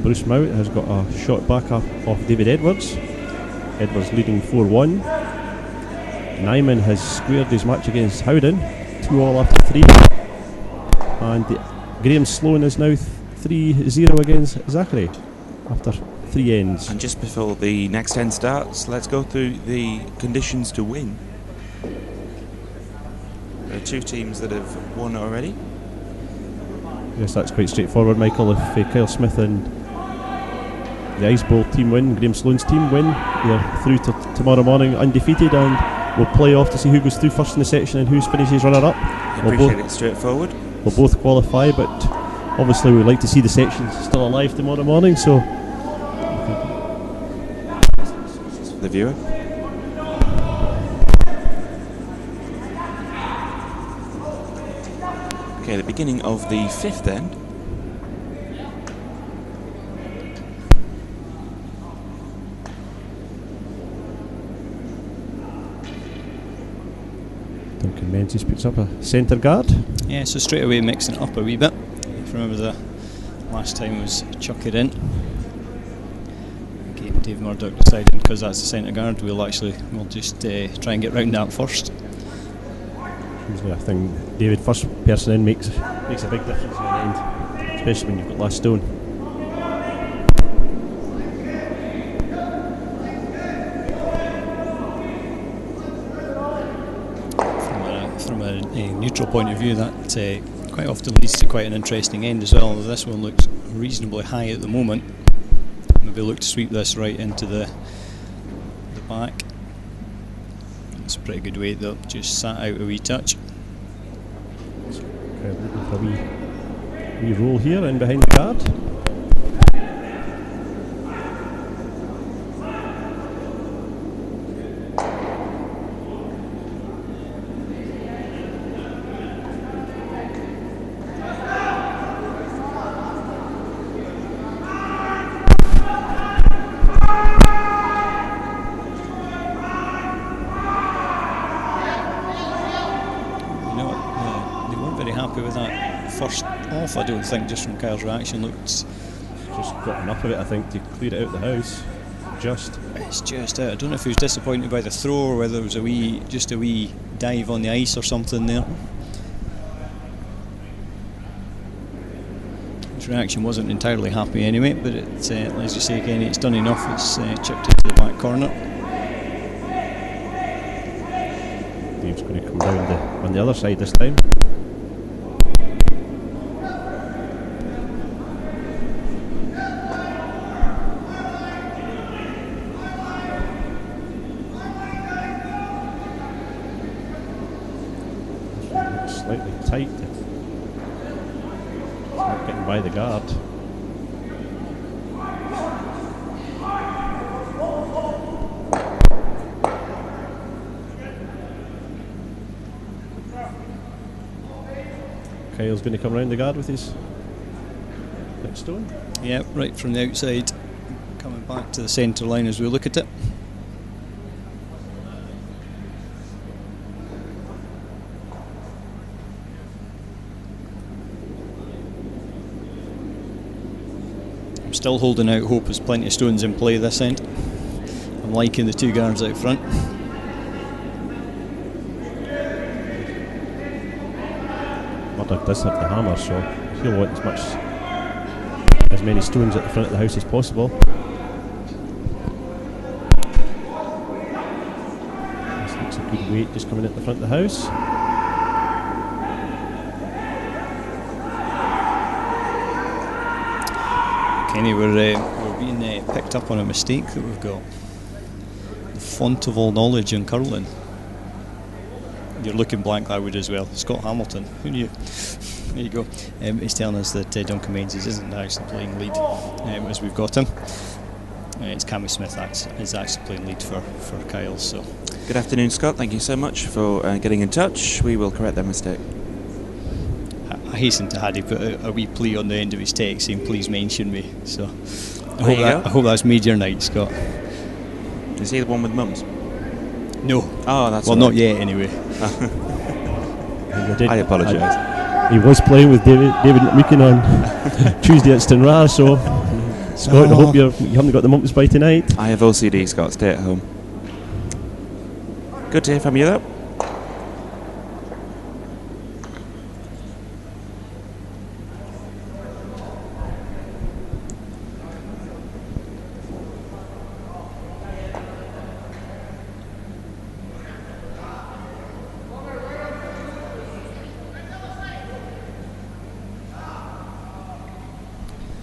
Bruce Mount has got a shot back off David Edwards. Edwards leading 4-1. Nyman has squared his match against Howden, 2-all after 3, and Graham Sloan is now 3-0 against Zachary after 3 ends. And just before the next end starts, let's go through the conditions to win. There are 2 teams that have won already. Yes, that's quite straightforward, Michael. If Kyle Smith and the Ice Bowl team win, Graham Sloan's team win, they're through to tomorrow morning undefeated, and we'll play off to see who goes through first in the section and who finishes runner-up. I appreciate it straightforward. We'll both qualify, but obviously we'd like to see the sections still alive tomorrow morning, so... The viewer. Okay, the beginning of the 5th end. Duncan Menzies puts up a centre guard. Yeah, so straight away mixing it up a wee bit. If you remember the last time was chuck it in. Okay, Dave Murdoch deciding because that's the centre guard, we'll just try and get round that first. Usually I think David first person in makes a big difference in the end, especially when you've got last stone. From a neutral point of view, that quite often leads to quite an interesting end as well. This one looks reasonably high at the moment. Maybe look to sweep this right into the back. It's a pretty good weight though, just sat out a wee touch. Okay, looking for a wee roll here in behind the guard. Off, I don't think, just from Kyle's reaction. Just got enough of it, I think, to clear it out the house. It's just out. I don't know if he was disappointed by the throw or whether it was just a wee dive on the ice or something there. His reaction wasn't entirely happy anyway, but as you say again, it's done enough. It's chipped into the back corner. Dave's going to come down on the other side this time. Slightly tight. It's not getting by the guard. Kyle's going to come round the guard with his next stone. Yep, right from the outside, coming back to the centre line as we look at it. Still holding out hope. There's plenty of stones in play this end. I'm liking the two guards out front. Murdoch does have the hammer, so he'll want as many stones at the front of the house as possible. This looks a good weight just coming at the front of the house. Kenny, we're being picked up on a mistake that we've got. The font of all knowledge in curling. You're looking blank, I would as well. Scott Hamilton, who knew? There you go. He's telling us that Duncan Menzies isn't actually playing lead as we've got him. It's Cammy Smith is actually playing lead for Kyle. So. Good afternoon, Scott. Thank you so much for getting in touch. We will correct that mistake. I hasten to add he put a wee plea on the end of his text saying please mention me, so I hope that's made your night, Scott. Is he the one with mums? No. Oh, that's well, right. not yet anyway. I apologise. He was playing with David Meekin on Tuesday at Stinrar, so Scott, I hope you haven't got the mumps by tonight. I have OCD, Scott. Stay at home. Good to hear from you though.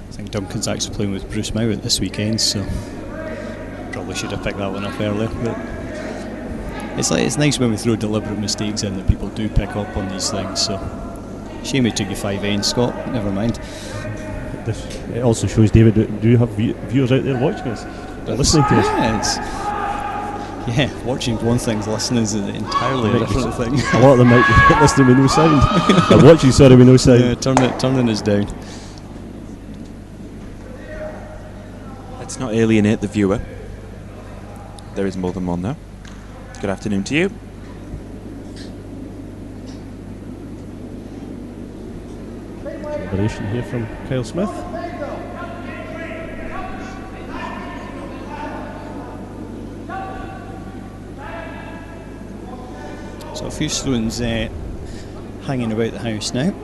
I think Duncan's actually playing with Bruce Mowat this weekend, so probably should have picked that one up earlier. But It's nice when we throw deliberate mistakes in that people do pick up on these things. So shame it took you 5 ends, Scott. Never mind. It also shows, David, do you have viewers out there watching us? Listening to us? Yeah, watching one thing, listening is an entirely different thing. A lot of them might be listening with no sound. Or watching, sorry, with no sound. Yeah, turning us down. Let's not alienate the viewer. There is more than one though. Good afternoon to you. Collaboration here from Kyle Smith. So a few stones hanging about the house now.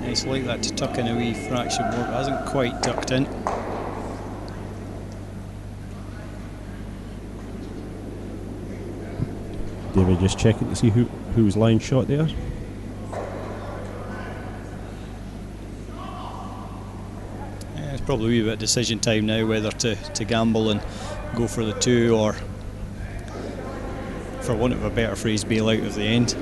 It's like that to tuck in a wee fraction more, but hasn't quite tucked in. David just checking to see who was line shot there. It's probably a wee bit of decision time now whether to gamble and go for the 2 or, for want of a better phrase, bail out of the end.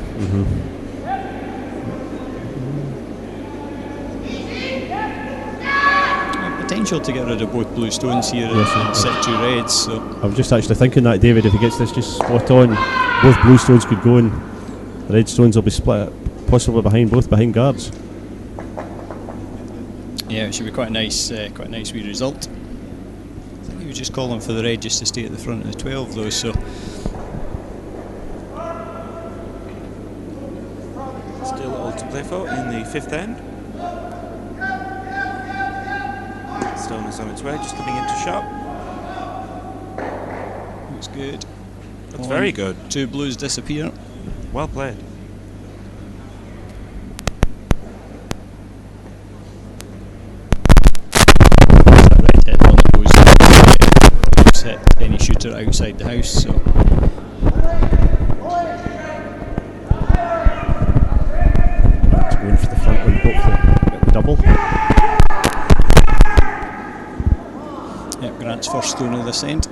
Potential to get rid of both blue stones here and set 2 reds. So I was just actually thinking that, David, if he gets this just spot on, both blue stones could go and the red stones will be split, possibly both behind guards. Yeah, it should be quite a nice wee result. I think he was just calling for the red just to stay at the front of the 12 though, so Still all to play for in the 5th end. Stone is on its way, just coming into shot. looks good. Looks very good. 2 blues disappear. Well played. Red hit one of those upset any shooter outside the house. So It's going for the front one, hopefully get the double. yep, Grant's first stone of this end.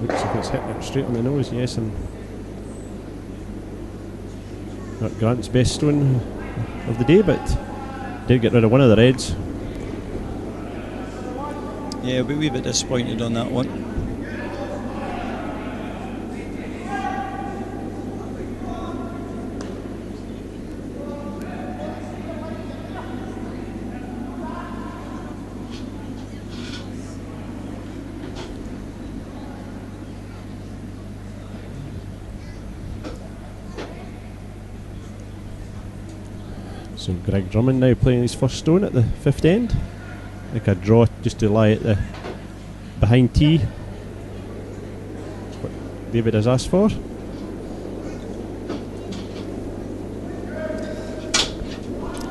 Looks like it's hitting it straight on the nose, yes, and not Grant's best stone of the day, but did get rid of one of the reds. Yeah, I'll be a wee bit disappointed on that one. So Greg Drummond now playing his first stone at the 5th end. Like a draw just to lie at the behind tee. That's what David has asked for.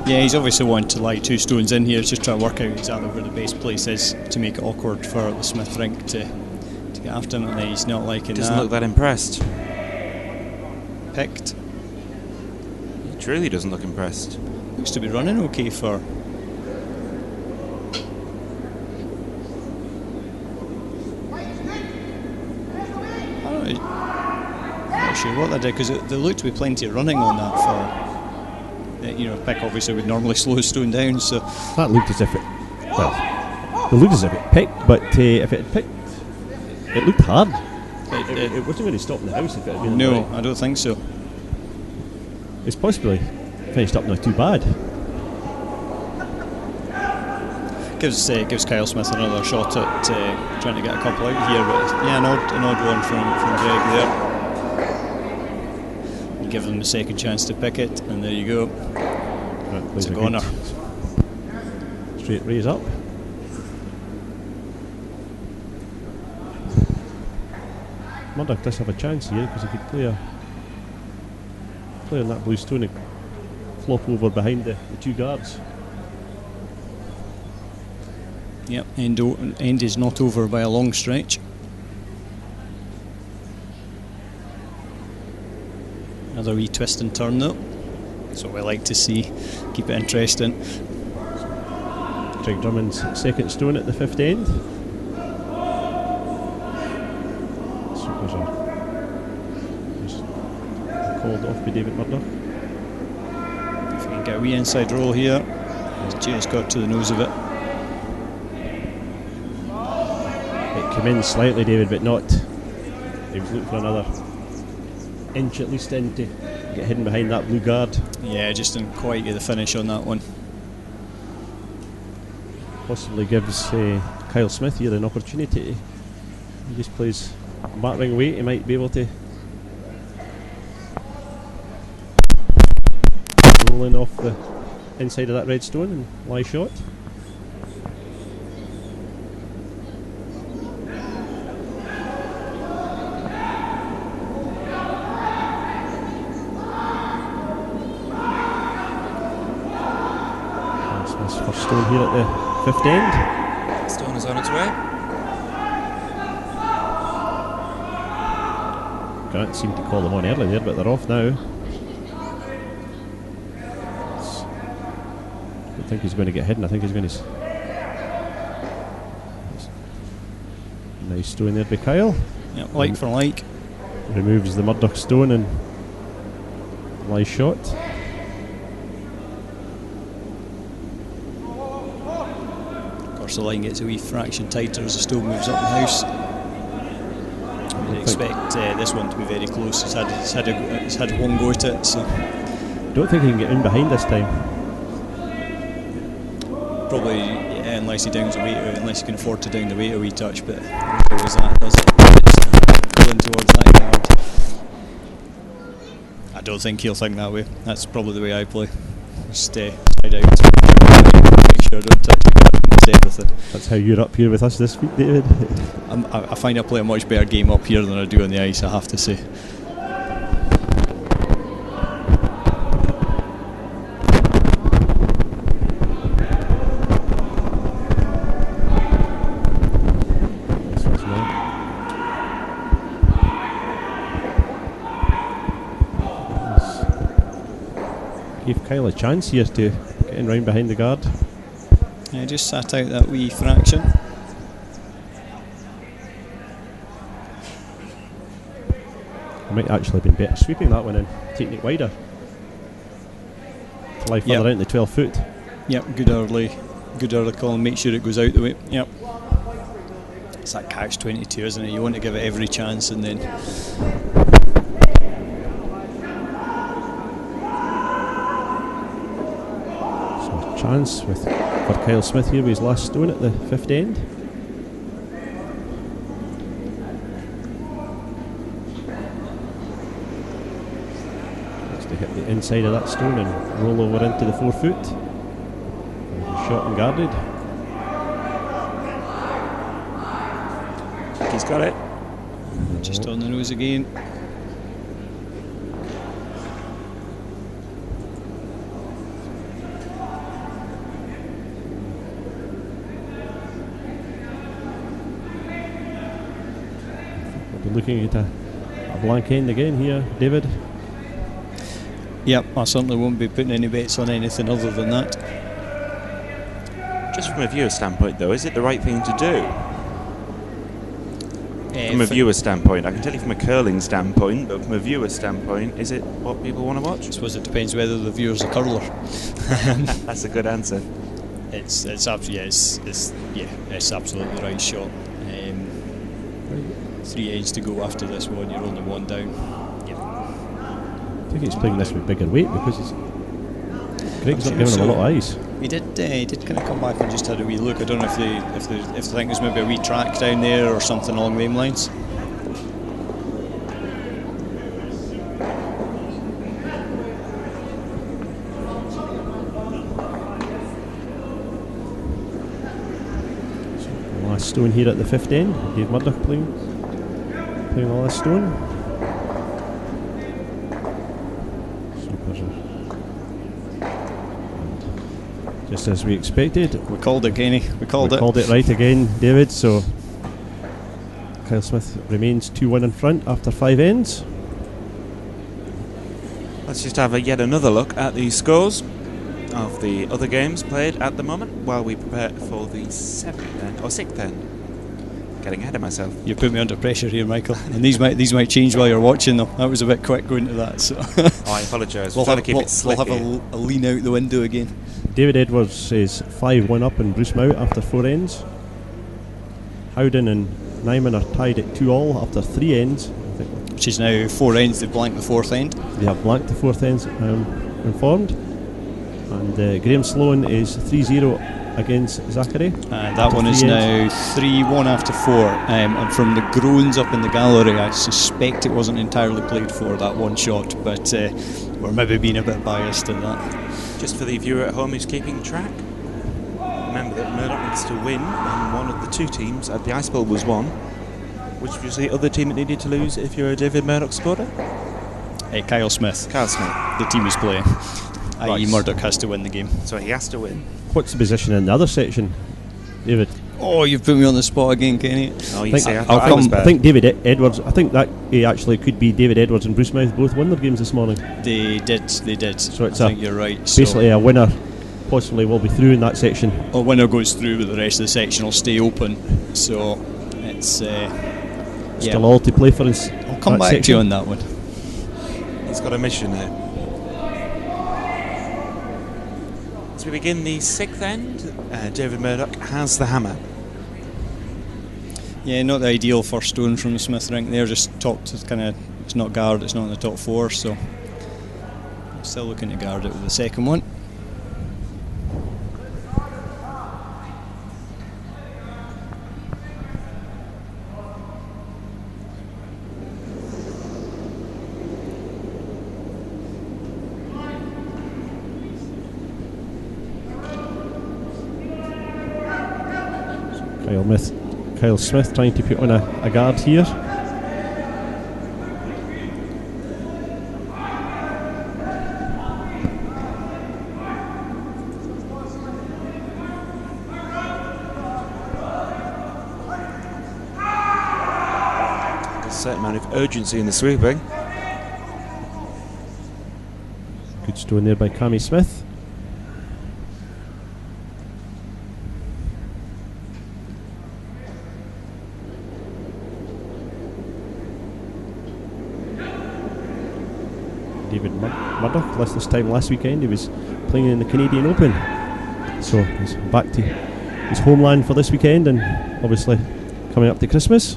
Yeah, he's obviously wanting to lie 2 stones in here. He's just trying to work out exactly where the best place is to make it awkward for the Smith rink to get after him, and he's not liking Doesn't that. look that impressed. Picked. He truly doesn't look impressed. Looks to be running okay for. I'm not sure what they did, because there looked to be plenty of running on that for. Pick obviously would normally slow a stone down, so. That looked as if it looked as if it picked, but if it had picked, it looked hard. It wasn't really stopping the house if it had been. No, I don't think so. It's possibly finished up not too bad. Gives Kyle Smith another shot at trying to get a couple out here, but yeah, an odd one from Greg there. give them the second chance to pick it, and there you go. It's a goner. Straight raise up. Murdoch does have a chance here because he could play on that blue stone and flop over behind the two guards. Yep, end is not over by a long stretch. Another wee twist and turn though. That's what we like to see. Keep it interesting. Greg Drummond's second stone at the fifth end. Supers are just called off by David Murdoch. If we can get a wee inside roll here. He's just got to the nose of it. It came in slightly, David, but not. He was looking for another inch at least in to get hidden behind that blue guard. Yeah, just didn't quite get the finish on that one. Possibly gives Kyle Smith here an opportunity. He just plays battering away. He might be able to roll in off the inside of that red stone and lie shot. Smith's first stone here at the fifth end. Stone is on its way. Grant seemed to call them on early there, but they're off now. I don't think he's going to get hidden. I think he's going to. Nice stone there by Kyle. Yep, like for like. Removes the Murdoch stone and lies shot. The line gets a wee fraction tighter as the stone moves up the house. I would expect this one to be very close. It's had one go at it, so don't think he can get in behind this time. Probably, yeah, unless he downs the weight, unless he can afford to down the weight a wee touch. But always that does it. Going towards that guard. I don't think he'll think that way. That's probably the way I play. Just side out, make sure I don't touch the guard. Everything. That's how you're up here with us this week, David. I find I play a much better game up here than I do on the ice, I have to say. Gave Kyle a chance here to get in round behind the guard. I just sat out that wee fraction. I might actually have been better sweeping that one and taking it wider. To lie further out in the 12 foot. Yep, good early call and make sure it goes out the way. Yep. It's that catch-22, isn't it? You want to give it every chance and then... So chance for Kyle Smith here with his last stone at the fifth end. Has to hit the inside of that stone and roll over into the 4 foot. Shot and guarded. He's got it. Just on the nose again. Looking at a blank end again here, David. Yep, I certainly won't be putting any bets on anything other than that. Just from a viewer standpoint though, is it the right thing to do? From a viewer standpoint, I can tell you from a curling standpoint, but from a viewer standpoint, is it what people want to watch? I suppose it depends whether the viewer's a curler. That's a good answer. It's absolutely the right shot. 3 ends to go after this one. You're only one down. Yep. I think he's playing this with bigger weight because Greg's not giving him a lot of ice. He did kind of come back and just had a wee look. I don't know if they think there's maybe a wee track down there or something along them lines. stone here at the 5th end. Dave Murdoch playing the last stone. Just as we expected. We called it, Kenny. We called it right again, David. So Kyle Smith remains 2-1 in front after 5 ends. Let's just have yet another look at the scores of the other games played at the moment while we prepare for the 7th end, or 6th end. Getting ahead of myself. You put me under pressure here, Michael. And these might change while you're watching them. That was a bit quick going to that. So I apologise. We'll have it a lean out the window again. David Edwards is 5-1 up in Bruce Mount after 4 ends. Howden and Nyman are tied at 2-all after 3 ends. Which is now 4 ends. They've blanked the 4th end. They have blanked the 4th ends, informed. And Graham Sloan is 3-0 against Zachary. That one is now 3-1 after 4. And from the groans up in the gallery, I suspect it wasn't entirely played for, that one shot, but we're maybe being a bit biased in that. Just for the viewer at home who's keeping track, remember that Murdoch needs to win, and one of the 2 teams at the Ice Bowl was 1. Which was the other team that needed to lose if you're a David Murdoch supporter? Kyle Smith. Kyle Smith. The team is playing. Right. i.e. Murdoch has to win the game. So he has to win. What's the position in the other section, David? Oh, you've put me on the spot again, Kenny. Oh, you see, I think David Edwards. I think that actually could be David Edwards and Bruce Mouth both won their games this morning. They did. So I think you're right. Basically, a winner possibly will be through in that section. A winner goes through, but the rest of the section will stay open. So it's still all to play for. I'll come back to you on that one. He's got a mission there. As we begin the 6th end, David Murdoch has the hammer. Yeah, not the ideal first stone from the Smith rink there, just top to kind of, it's not guard, it's not in the top 4, so still looking to guard it with the second one. Kyle Smith trying to put on a guard here. A certain amount of urgency in the sweeping. Good stone there by Cammy Smith. David Murdoch, this time last weekend, he was playing in the Canadian Open, so he's back to his homeland for this weekend, and obviously coming up to Christmas.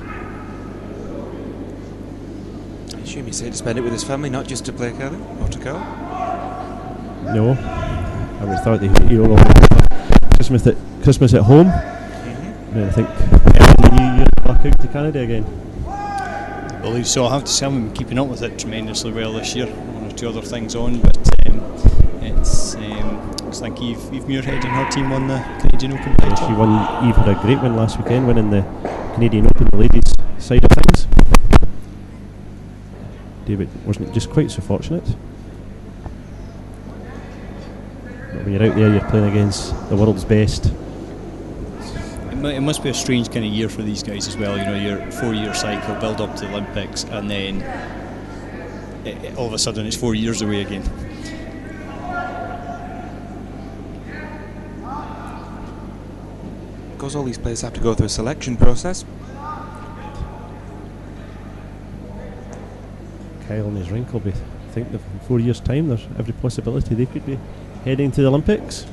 I assume he's here to spend it with his family, not just to play curling or to curl. No, I would have thought he will Christmas at home. And then I think the new year back out to Canada again. I believe so. I have to say I'm keeping up with it tremendously well this year. One or two other things on, but it's looks like Eve Muirhead and her team won the Canadian Open title. She won. Eve had a great win last weekend, winning the Canadian Open, the ladies' side of things. David wasn't just quite so fortunate. But when you're out there, you're playing against the world's best. It must be a strange kind of year for these guys as well. You know, your 4-year cycle, build up to the Olympics, and then all of a sudden it's 4 years away again. Because all these players have to go through a selection process. Kyle and his rink will be, I think, in 4 years' time, there's every possibility they could be heading to the Olympics.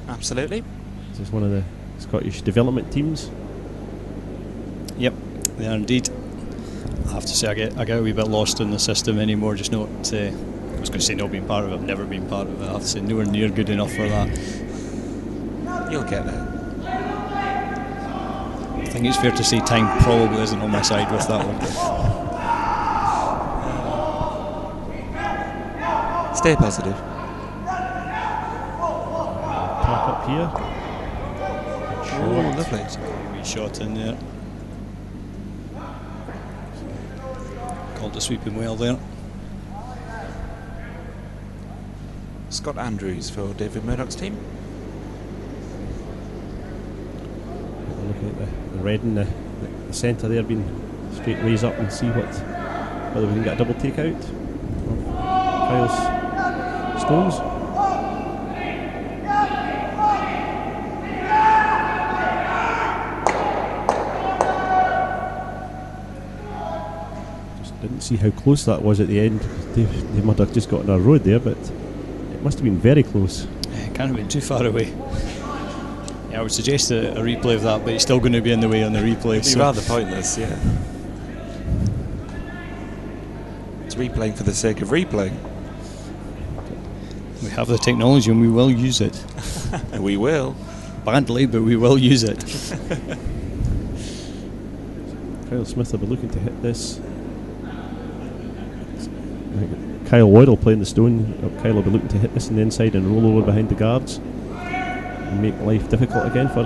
Absolutely. This is one of the Scottish development teams. Yep, they are indeed. I have to say, I get a wee bit lost in the system anymore. Just not. I was going to say not being part of it. I've never been part of it. I have to say nowhere near good enough for that. You'll get there. I think it's fair to say time probably isn't on my side with that one. Stay positive. Tap up here. Oh, lovely. Wee shot in there. Called to sweep him well there. Scott Andrews for David Murdoch's team. Looking at the red in the centre there, being straight raise up and see whether we can get a double take out of Kyle's stones. Just didn't see how close that was at the end. Dave Murdoch just got on a road there, but it must have been very close. Can't have been too far away. I would suggest a replay of that, but it's still going to be in the way on the replay. It'd be rather pointless, yeah. It's replaying for the sake of replaying. We have the technology and we will use it. We will. Badly, but we will use it. Kyle Smith will be looking to hit this. I think Kyle Lloyd will play in the stone. Kyle will be looking to hit this on the inside and roll over behind the guards. Make life difficult again for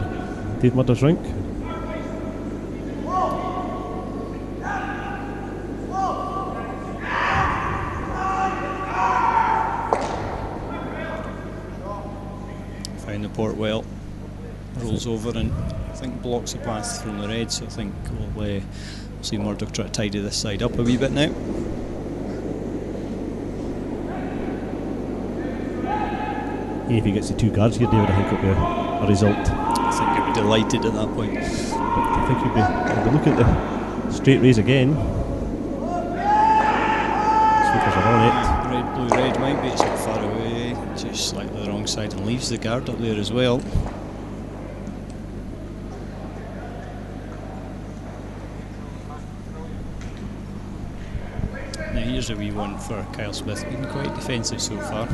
Dave Murdoch's rink. Find the port well, rolls over and I think blocks the path from the red, so I think we'll see Murdoch try to tidy this side up a wee bit now. If he gets the two guards here, David, I think it'll be a result. I think he'll be delighted at that point. But I think he'll be looking at the straight raise again. Sweepers are on it. Red, blue, red might be, it's not far away, just slightly the wrong side and leaves the guard up there as well. Now here's a wee one for Kyle Smith, been quite defensive so far.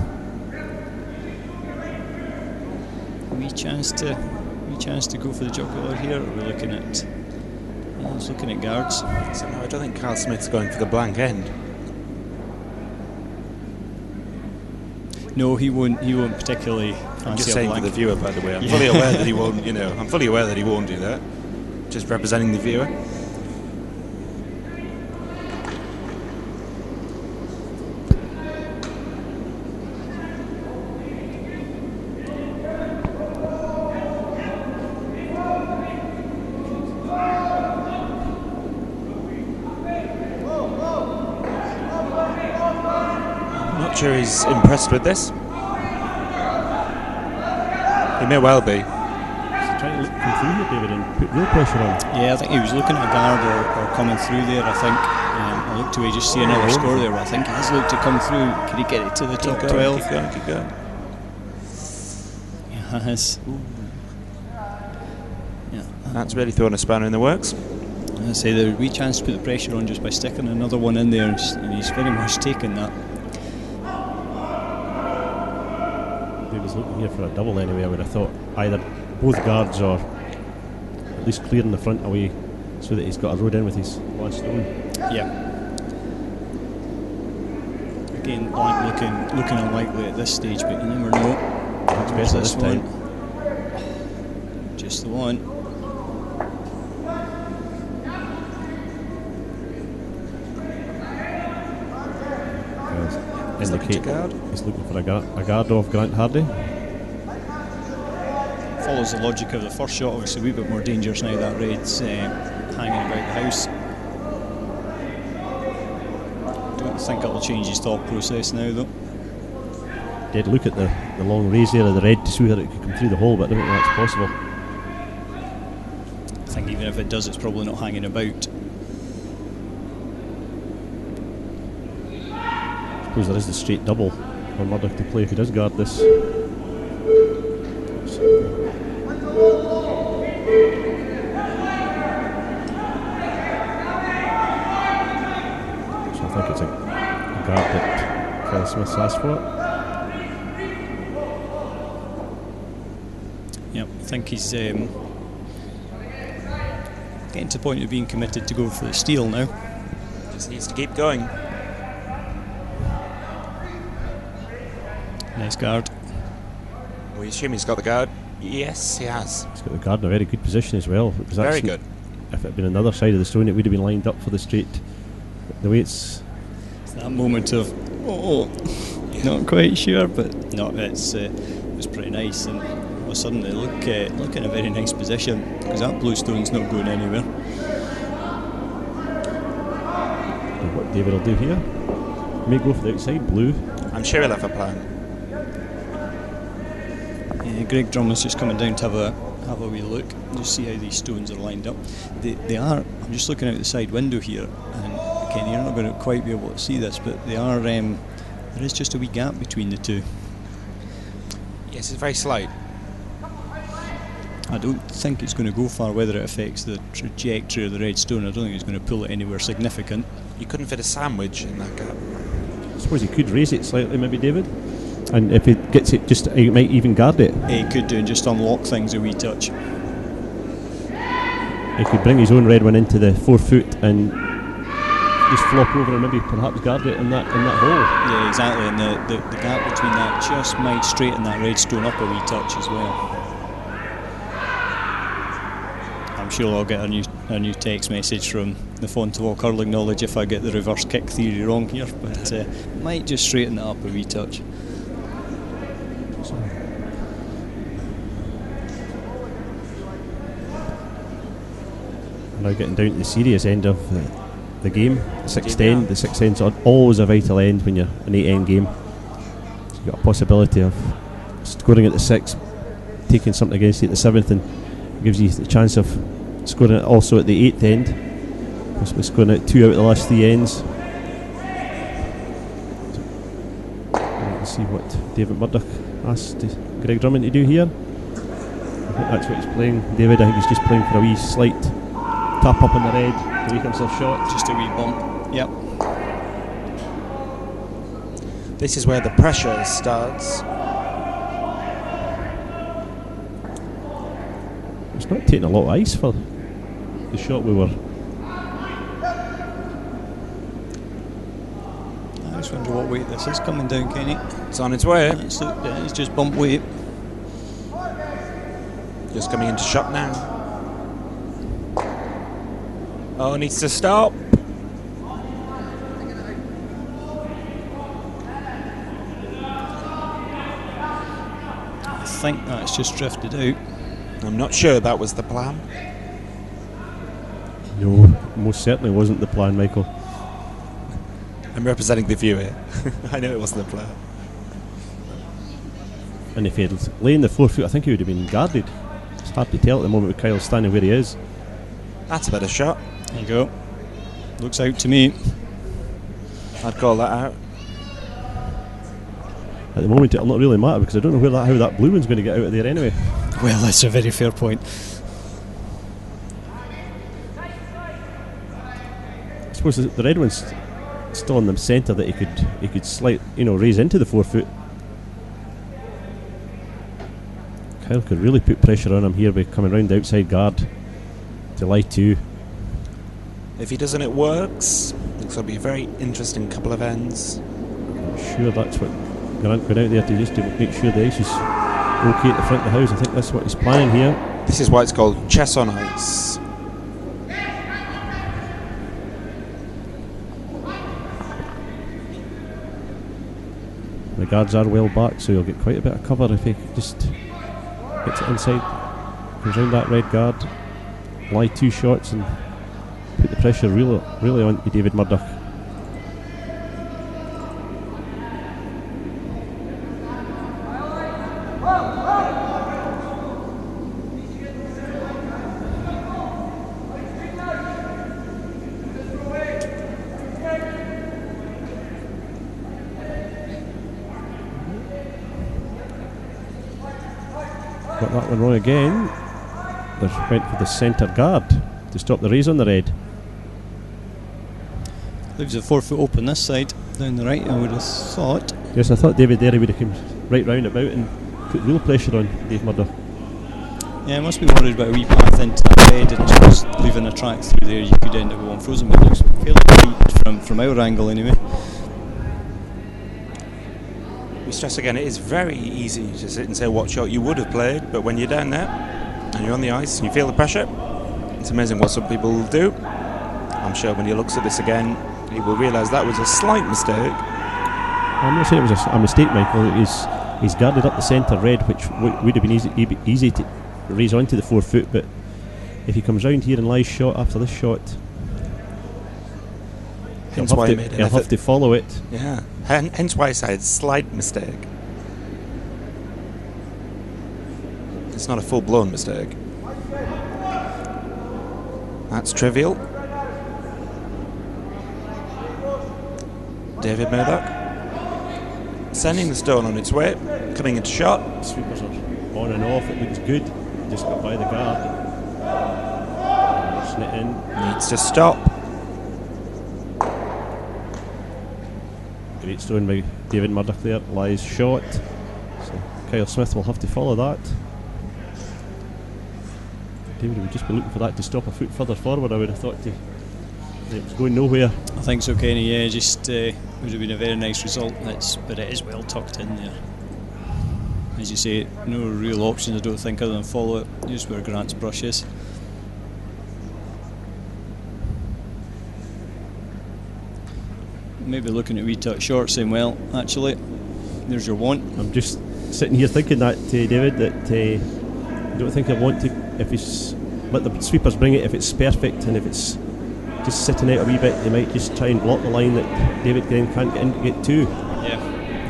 Wee chance to go for the jugular here. Or we're looking at he's looking at guards. So no, I don't think Kyle Smith's going for the blank end. No, he won't particularly fancy I'm just a saying blank. for the viewer, by the way. I'm fully aware that he won't. I'm fully aware that he won't do that. Just representing the viewer. Sure he's impressed with this. He may well be. He's trying to come through here, David, and put real pressure on. Yeah, I think he was looking at a guard or coming through there. I think I looked away just see another score there, but I think he has looked to come through. Can he get it to the top 12? Keep going. He has. Yeah, That's really thrown a spanner in the works. I say there would be a chance to put the pressure on just by sticking another one in there, and he's very much taken that. Was looking here for a double anyway. I would have thought either both guards or at least clearing the front away so that he's got a road in with his one stone. Yeah. Again, blank looking unlikely at this stage, but you never know. That's better this time. Just the one. Indicate he's looking for a guard off Grant Hardy. Follows the logic of the first shot, obviously a wee bit more dangerous now that red's hanging about the house. Don't think it'll change his thought process now though. Did look at the long raise there of the red to see whether it could come through the hole, but I don't think that's possible. I think even if it does, it's probably not hanging about. I suppose there is the straight double for Murdoch to play if he does guard this. So I think it's a guard that Kyle Smith's asked for. Yep, I think he's getting to the point of being committed to go for the steal now. Just needs to keep going. Nice guard. We assume he's got the guard. Yes, he has. He's got the guard in a very good position as well. It was Very actually- good. If it had been another side of the stone, it would have been lined up for the straight. But the way it's That moment of, not quite sure, but no, it's pretty nice, and all of a sudden they look in a very nice position, because that blue stone's not going anywhere. and what David will do here. He may go for the outside blue. I'm sure he'll have a plan. Yeah, Greg Drummond's just coming down to have a wee look, just see how these stones are lined up. They are. I'm just looking out the side window here, and again, you're not going to quite be able to see this, but they are. There is just a wee gap between the two. Yes, it's very slight. I don't think it's going to go far. Whether it affects the trajectory of the red stone, I don't think it's going to pull it anywhere significant. You couldn't fit a sandwich in that gap. I suppose he could raise it slightly, maybe, David. And if he gets it, just he might even guard it. He could do and just unlock things a wee touch. He could bring his own red one into the 4 foot and just flop over and maybe perhaps guard it in that hole. Yeah, exactly. And the gap between that just might straighten that red stone up a wee touch as well. I'm sure I'll get a new text message from the font of all curling knowledge if I get the reverse kick theory wrong here, but might just straighten that up a wee touch. Now getting down to the serious end of the game, the sixth end. The sixth end's always a vital end when you're an 8-end game. So you've got a possibility of scoring at the 6th, taking something against you at the 7th, and gives you the chance of scoring it also at the 8th end. Possibly scoring it 2 out of the last 3 ends. Let's see what David Murdoch asked Greg Drummond to do here. I think that's what he's playing. David, I think he's just playing for a wee slight tap up on the red to make himself short. Just a wee bump. Yep. This is where the pressure starts. It's not taking a lot of ice for the shot we were. I just wonder what weight this is coming down, Kenny. It's on its way. It's just bump weight. Just coming into shot now. Oh, needs to stop. I think that's just drifted out. I'm not sure that was the plan. No, most certainly wasn't the plan, Michael. I'm representing the viewer. I know it wasn't the plan. And if he had laid in the 4 foot, I think he would have been guarded. It's hard to tell at the moment with Kyle standing where he is. That's a better shot. There you go. Looks out to me. I'd call that out. At the moment, it'll not really matter because I don't know how that blue one's going to get out of there anyway. Well, that's a very fair point. I suppose the red one's still in the centre that he could slight, raise into the 4 foot. Kyle could really put pressure on him here by coming round the outside guard to lie 2. If he doesn't, it works. Looks like it'll be a very interesting couple of ends. I'm sure that's what Grant went out there to just to make sure the ice is okay at the front of the house. I think that's what he's planning here. This is why it's called chess on ice. The guards are well back, so he'll get quite a bit of cover if he just gets it inside, goes round that red guard, lie 2 shots and put the pressure really on to David Murdoch. Got that one wrong again. They went for the centre guard to stop the raise on the red. Leaves a 4 foot open this side, down the right, I would have thought. Yes, I thought David Derry would have come right round about and put real pressure on Dave Murdoch. Yeah, must be worried about a wee path into that red and just leaving a track through there. You could end up going frozen, but it looks fairly tight from our angle anyway. We stress again, it is very easy to sit and say what shot you would have played, but when you're down there and you're on the ice and you feel the pressure, it's amazing what some people will do. I'm sure when he looks at this again, he will realise that was a slight mistake. I'm not saying it was a mistake, Michael. He's guarded up the centre red, which would have been easy to raise onto the 4 foot, but if he comes round here and lies shot after this shot, hence why he made an he'll effort. have to follow it. Yeah, hence why I said slight mistake. It's not a full-blown mistake. That's trivial. David Murdoch sending the stone on its way, coming into shot. Sweepers are on and off, it looks good. Just got by the guard. Pushing it in. Needs to stop. Great stone by David Murdoch there, lies shot. So Kyle Smith will have to follow that. David would just be looking for that to stop a foot further forward, I would have thought. It was going nowhere. I think so, Kenny. Yeah, just would have been a very nice result. But it is well tucked in there. As you say, no real option, I don't think, other than follow it. Just where Grant's brush is. Maybe looking at wee touch short, saying, well, actually, there's your one. I'm just sitting here thinking that, David, that I don't think I want to, if he's let the sweepers bring it, if it's perfect and if it's just sitting out a wee bit, they might just try and block the line that David then can't get in to get to.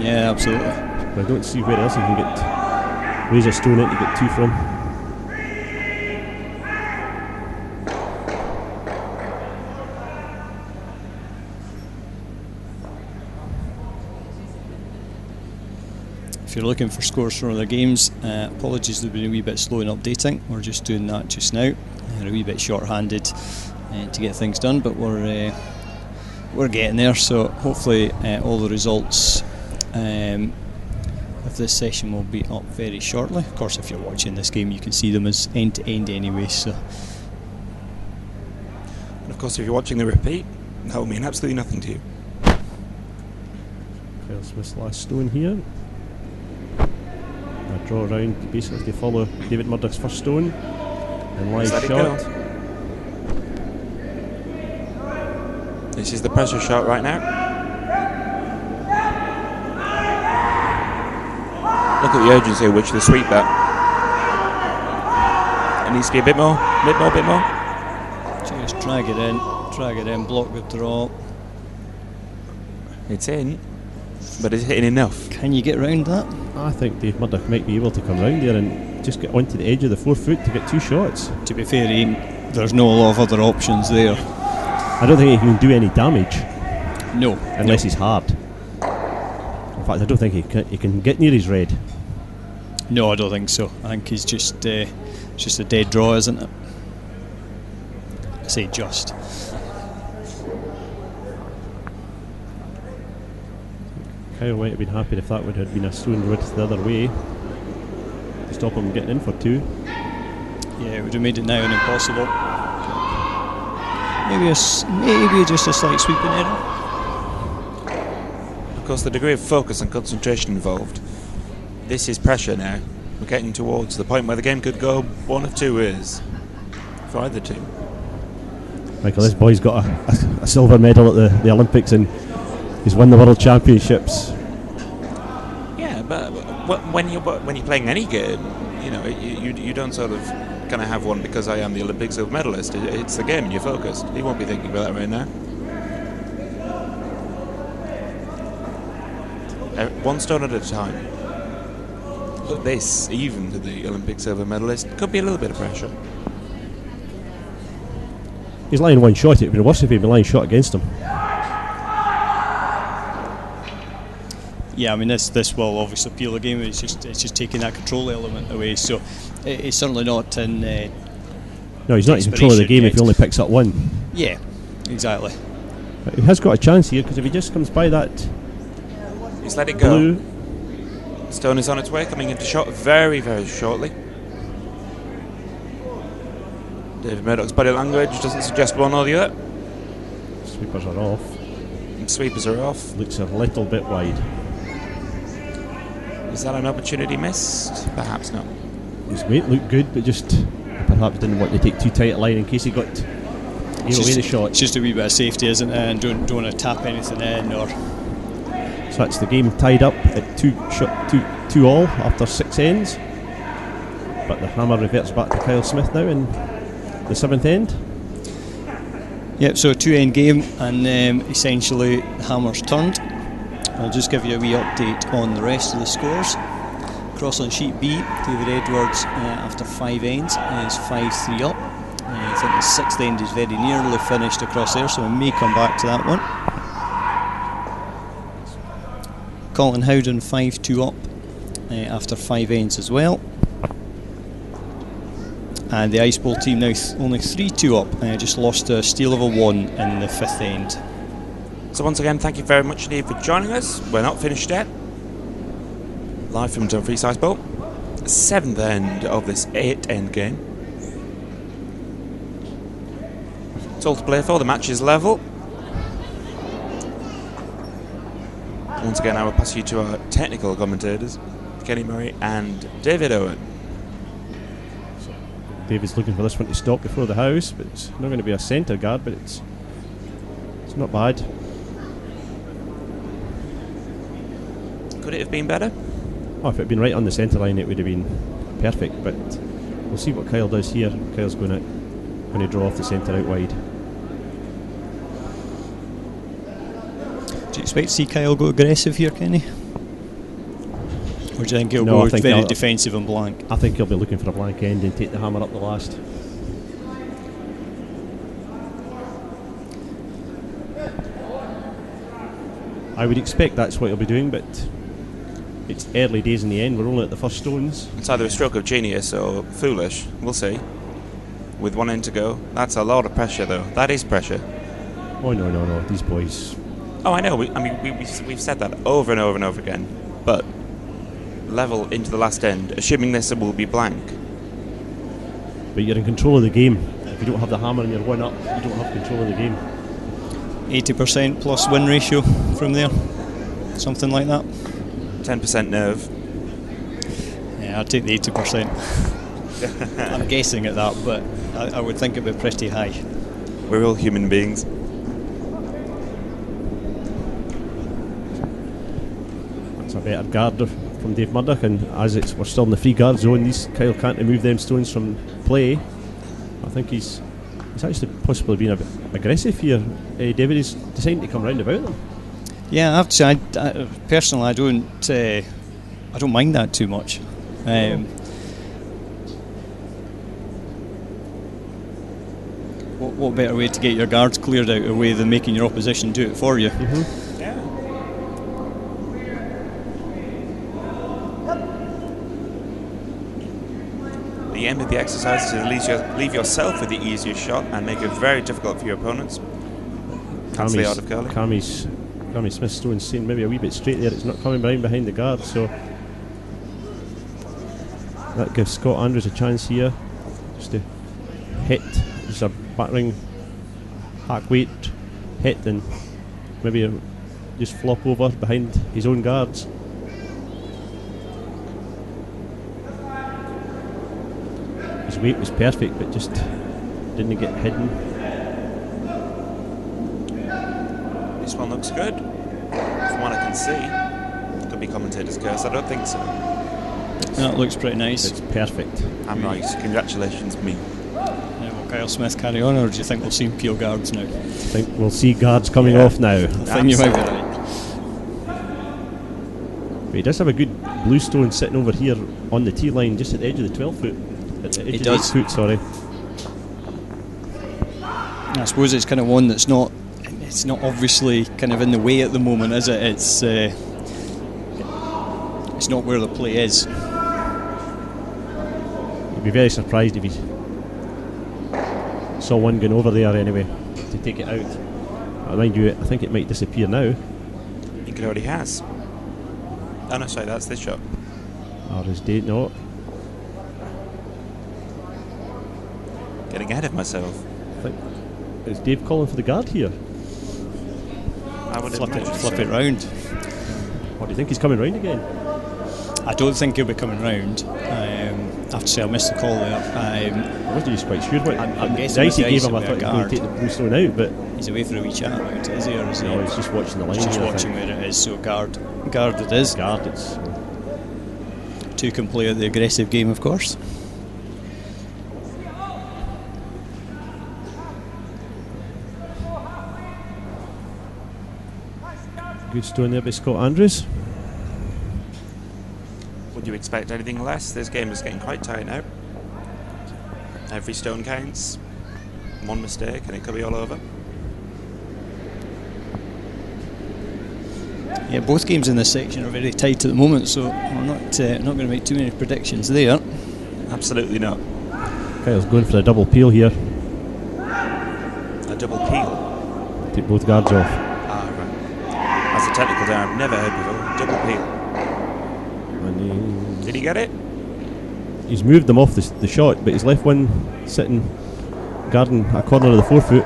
Yeah, absolutely. But I don't see where else he can get raise a stone in to get 2 from. If you're looking for scores from other games, apologies, they've been a wee bit slow in updating. We're just doing that just now. They're a wee bit short-handed to get things done, but we're getting there. So hopefully all the results of this session will be up very shortly. Of course, if you're watching this game, you can see them as end to end anyway. So, And of course, if you're watching the repeat, that will mean absolutely nothing to you. Kyle Smith's last stone here. A draw around basically to follow David Murdoch's first stone. And live Let it shot. go. This is the pressure shot right now. Look at the urgency with which they sweep that. It needs to be a bit more. just drag it in, block the draw. It's in, but is it hitting enough? Can you get round that? I think Dave Murdoch might be able to come round there and just get onto the edge of the 4 foot to get 2 shots. To be fair, there's no lot of other options there. I don't think he can do any damage. No. Unless he's hard. In fact, I don't think he can get near his red. No, I don't think so. I think he's just a dead draw, isn't it? I say just. Kyle might have been happy if that would have been a stone width the other way to stop him getting in for 2. Yeah, it would have made it now an impossible. Maybe just a slight sweeping error. Of course, the degree of focus and concentration involved. This is pressure now. We're getting towards the point where the game could go one of 2 ways for either team. Michael, this boy's got a silver medal at the Olympics and he's won the World Championships. Yeah, but when you're playing any game, you know, you don't sort of kind of have one because I am the Olympic silver medalist. It's the game and you're focused. He won't be thinking about that right now. One stone at a time. But this, even to the Olympic silver medalist, could be a little bit of pressure. He's lying one shot. It would be worse if he'd been lying shot against him. Yeah, I mean this will obviously appeal the game. It's just taking that control element away. So it's certainly not in. No, he's not in control of the game yet. if he only picks up 1. Yeah, exactly. But he has got a chance here because if he just comes by that He's let it go. blue, Stone is on its way, coming into shot very, very shortly. David Murdoch's body language doesn't suggest one or the other. sweepers are off. And sweepers are off. Looks a little bit wide. Is that an opportunity missed? Perhaps not. His weight looked good, but just perhaps didn't want to take too tight a line in case he got gave away the shot. It's just a wee bit of safety, isn't it? And don't want to tap anything in or. So that's the game tied up at 2 all after 6 ends. But the hammer reverts back to Kyle Smith now in the 7th end. Yep, so a 2-end game, and essentially the hammer's turned. I'll just give you a wee update on the rest of the scores. Across on sheet B, David Edwards after 5 ends is 5-3 up. I think the 6th end is very nearly finished across there, so we may come back to that one. Colin Howden 5-2 up after 5 ends as well. And the Ice Bowl team now only 3-2 up, just lost a steal of a 1 in the 5th end. So once again, thank you very much indeed for joining us. We're not finished yet. Live from Dumfries Ice Bowl. 7th end of this 8-end game. It's all to play for. The match is level. Once again, I will pass you to our technical commentators, Kenny Murray and David Owen. David's looking for this one to stop before the house, but it's not going to be a centre guard, but it's not bad. Could it have been better? Oh, if it had been right on the centre line, it would have been perfect, but we'll see what Kyle does here. Kyle's going to draw off the centre out wide. Do you expect to see Kyle go aggressive here, Kenny? Or do you think he'll go very defensive and blank? I think he'll be looking for a blank end and take the hammer up the last. I would expect that's what he'll be doing, but it's early days in the end. We're only at the first stones. It's either a stroke of genius or foolish. We'll see. With 1 end to go. That's a lot of pressure, though. That is pressure. Oh, no. These boys. Oh, I know. We've said that over and over and over again. But level into the last end, assuming this will be blank. But you're in control of the game. If you don't have the hammer and you're 1 up, you don't have control of the game. 80% plus win ratio from there. Something like that. 10% nerve. Yeah, I'd take the 80%. I'm guessing at that, but I would think it'd be pretty high. We're all human beings. That's a better guard from Dave Murdoch, and as we're still in the free guard zone, Kyle can't remove them stones from play. I think he's actually possibly been a bit aggressive here. David is deciding to come round about them. Yeah, I have to say, personally, I don't mind that too much. What better way to get your guards cleared out of the way than making your opposition do it for you? Mm-hmm. Yeah. The aim of the exercise is to leave yourself with the easiest shot and make it very difficult for your opponents. That's the art of curling. Cammy Smith's stone saying maybe a wee bit straight there. It's not coming behind the guard, so that gives Scott Andrews a chance here just to hit. Just a battering hack weight hit and maybe just flop over behind his own guards. His weight was perfect, but just didn't get hidden. This one looks good. From what I can see. Could be commentator's curse. I don't think so. That looks pretty nice. It's perfect. I'm right. Congratulations, me. Will Kyle Smith carry on, or do you think we'll see him peel guards now? I think we'll see guards coming off now. I think you might be right. But he does have a good blue stone sitting over here on the tee line, just at the edge of the 12 foot. At the edge of the 8 foot, sorry. I suppose it's kind of one that's not. It's not obviously kind of in the way at the moment, is it? It's not where the play is. You'd be very surprised if he saw one going over there anyway to take it out. Mind you, I think it might disappear now. I think it already has. Oh no, sorry, that's this shot. Or is Dave? No. Getting ahead of myself. I think is Dave calling for the guard here? I would Flip it round. What do you think he's coming round again? I don't think he'll be coming round. I have to say I missed the call there. I wasn't just quite sure what I'm guessing the ice he with the gave ice him. I it'll thought be he a was going guard. to take the Bluestone out, but He's away for a wee chat about it, is he? Or is he? no, he's just watching the line. He's just here, I watching think. where it is. So guard it is. Guard, it's Two can play at the aggressive game, of course. good stone there by Scott Andrews. Would you expect anything less? This game is getting quite tight now. Every stone counts. One mistake and it could be all over. Yeah, both games in this section are very tight at the moment, so we're not going to make too many predictions there. Absolutely not. Kyle's going for a double peel here. A double peel. Take both guards off. Ah, right. That's a technical term I've never heard before. Double peel. And Did he get it? he's moved them off the shot, but he's left one sitting guarding a corner of the forefoot.